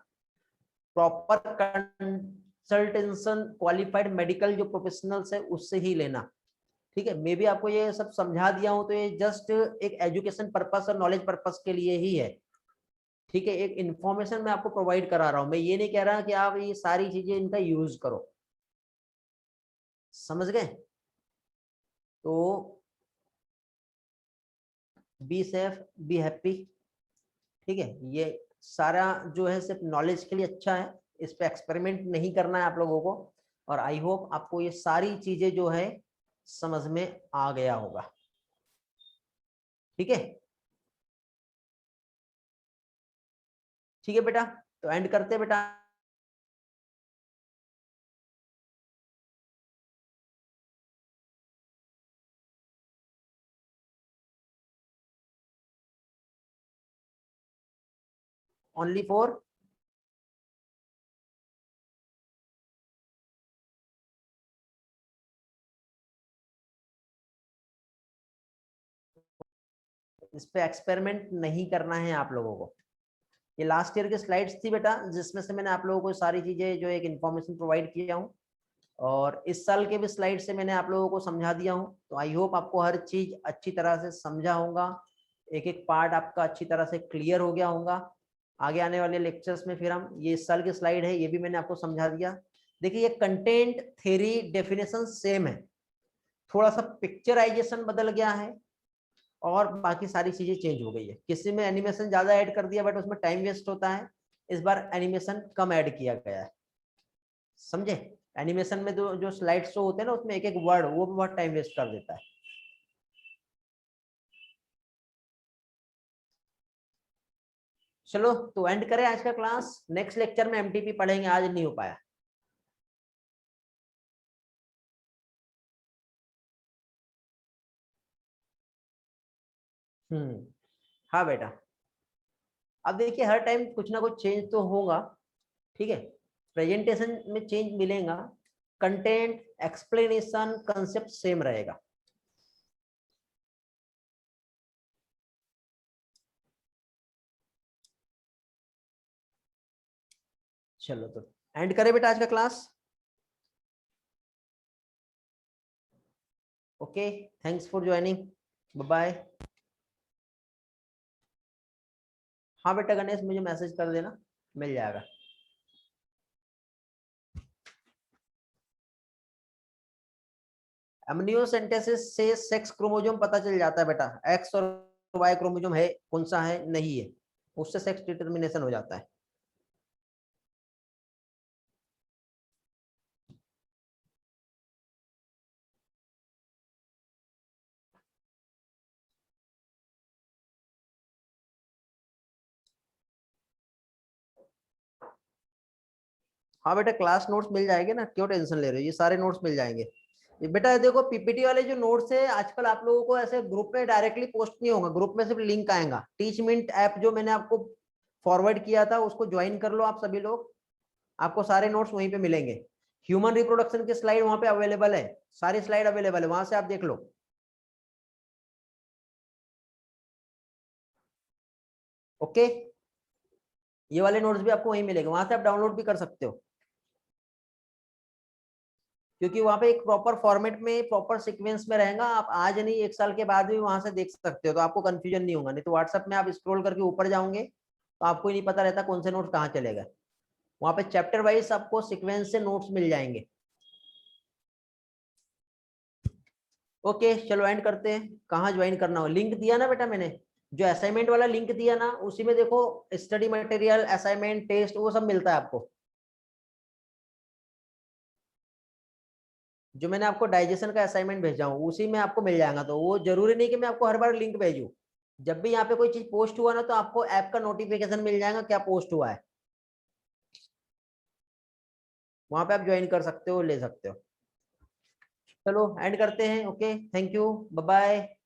प्रॉपर कंसल्टेशन क्वालिफाइड मेडिकल जो प्रोफेशनल्स है उससे ही लेना, ठीक है। मे भी आपको ये सब समझा दिया हूं तो ये जस्ट एक एजुकेशन पर्पस और नॉलेज पर्पस के लिए ही है, ठीक है, एक इंफॉर्मेशन मैं आपको प्रोवाइड करा रहा हूं, मैं ये नहीं कह रहा कि आप ये सारी चीजें इनका यूज करो, समझ गए। तो बी सेफ, बी हैप्पी, ठीक है, ये सारा जो है सिर्फ नॉलेज के लिए अच्छा है, इस पे एक्सपेरिमेंट नहीं करना है आप लोगों को। और आई होप आपको ये सारी चीजें जो है समझ में आ गया होगा, ठीक है। ठीक है बेटा, तो एंड करते हैं बेटा। ओनली फॉर इस पे एक्सपेरिमेंट नहीं करना है आप लोगों को। ये लास्ट ईयर की स्लाइड्स थी बेटा, जिसमें से मैंने आप लोगों को सारी चीजें जो एक इन्फॉर्मेशन प्रोवाइड किया हूँ, और इस साल के भी स्लाइड से मैंने आप लोगों को समझा दिया हूँ। तो आई होप आपको हर चीज अच्छी तरह से समझा होगा, एक एक पार्ट आपका अच्छी तरह से क्लियर हो गया होगा। आगे आने वाले लेक्चर्स में फिर हम, ये इस साल की स्लाइड है, ये भी मैंने आपको समझा दिया। देखिए ये कंटेंट थ्योरी डेफिनेशन सेम है, थोड़ा सा पिक्चराइजेशन बदल गया है और बाकी सारी चीजें चेंज हो गई है। किसी में एनिमेशन ज्यादा ऐड कर दिया बट उसमें टाइम वेस्ट होता है, इस बार एनिमेशन कम ऐड किया गया है, समझे। एनिमेशन में जो स्लाइड शो होते हैं ना उसमें एक एक वर्ड वो भी बहुत टाइम वेस्ट कर देता है। चलो तो एंड करें आज का क्लास, नेक्स्ट लेक्चर में एमटीपी पढ़ेंगे, आज नहीं हो पाया। हाँ बेटा, अब देखिए हर टाइम कुछ ना कुछ चेंज तो होगा, ठीक है, प्रेजेंटेशन में चेंज मिलेगा, कंटेंट एक्सप्लेनेशन कंसेप्ट सेम रहेगा। चलो तो एंड करें बेटा आज का class. Okay, thanks for joining, bye bye. हाँ बेटा गणेश, मुझे मैसेज कर देना, मिल जाएगा। एमनियोसेंटेसिस से सेक्स क्रोमोसोम पता चल जाता है बेटा, एक्स और वाई क्रोमोसोम है कौन सा है नहीं है, उससे सेक्स डिटरमिनेशन हो जाता है। हाँ बेटा क्लास नोट्स मिल जाएंगे ना, क्यों टेंशन ले रहे हो, ये सारे नोट्स मिल जाएंगे। बेटा देखो पीपीटी वाले जो नोट्स है आजकल आप लोगों को ऐसे ग्रुप में डायरेक्टली पोस्ट नहीं होगा, ग्रुप में सिर्फ लिंक आएगा। टीचमिंट ऐप जो मैंने आपको फॉरवर्ड किया था उसको ज्वाइन कर लो आप सभी लोग, आपको सारे नोट्स वहीं पे मिलेंगे। ह्यूमन रिप्रोडक्शन की स्लाइड वहां पे अवेलेबल है, सारी स्लाइड अवेलेबल है, वहां से आप देख लो। ओके, ये वाले नोट्स भी आपको वहीं मिलेंगे, वहां से आप डाउनलोड भी कर सकते हो, क्योंकि वहां पे एक प्रॉपर फॉर्मेट में प्रॉपर सीक्वेंस में रहेगा। आप आज नहीं 1 साल के बाद भी वहां से देख सकते हो, तो आपको कंफ्यूजन नहीं होगा। नहीं तो व्हाट्सएप में आप स्क्रॉल करके ऊपर जाओगे तो आपको ही नहीं पता रहता कौन से नोट्स कहाँ चले गए। वहां पे चैप्टर वाइज आपको सीक्वेंस से नोट्स मिल जाएंगे। ओके चलो एंड करते हैं। कहाँ ज्वाइन करना हो, लिंक दिया ना बेटा मैंने, जो असाइनमेंट वाला लिंक दिया ना उसी में देखो स्टडी मटेरियल, असाइनमेंट, टेस्ट वो सब मिलता है आपको। जो मैंने आपको डाइजेशन का असाइनमेंट भेजा हूँ उसी में आपको मिल जाएगा। तो वो जरूरी नहीं कि मैं आपको हर बार लिंक भेजूँ, जब भी यहाँ पे कोई चीज पोस्ट हुआ ना तो आपको ऐप का नोटिफिकेशन मिल जाएगा क्या पोस्ट हुआ है, वहां पे आप ज्वाइन कर सकते हो, ले सकते हो। चलो एंड करते हैं। Okay thank you, bye bye.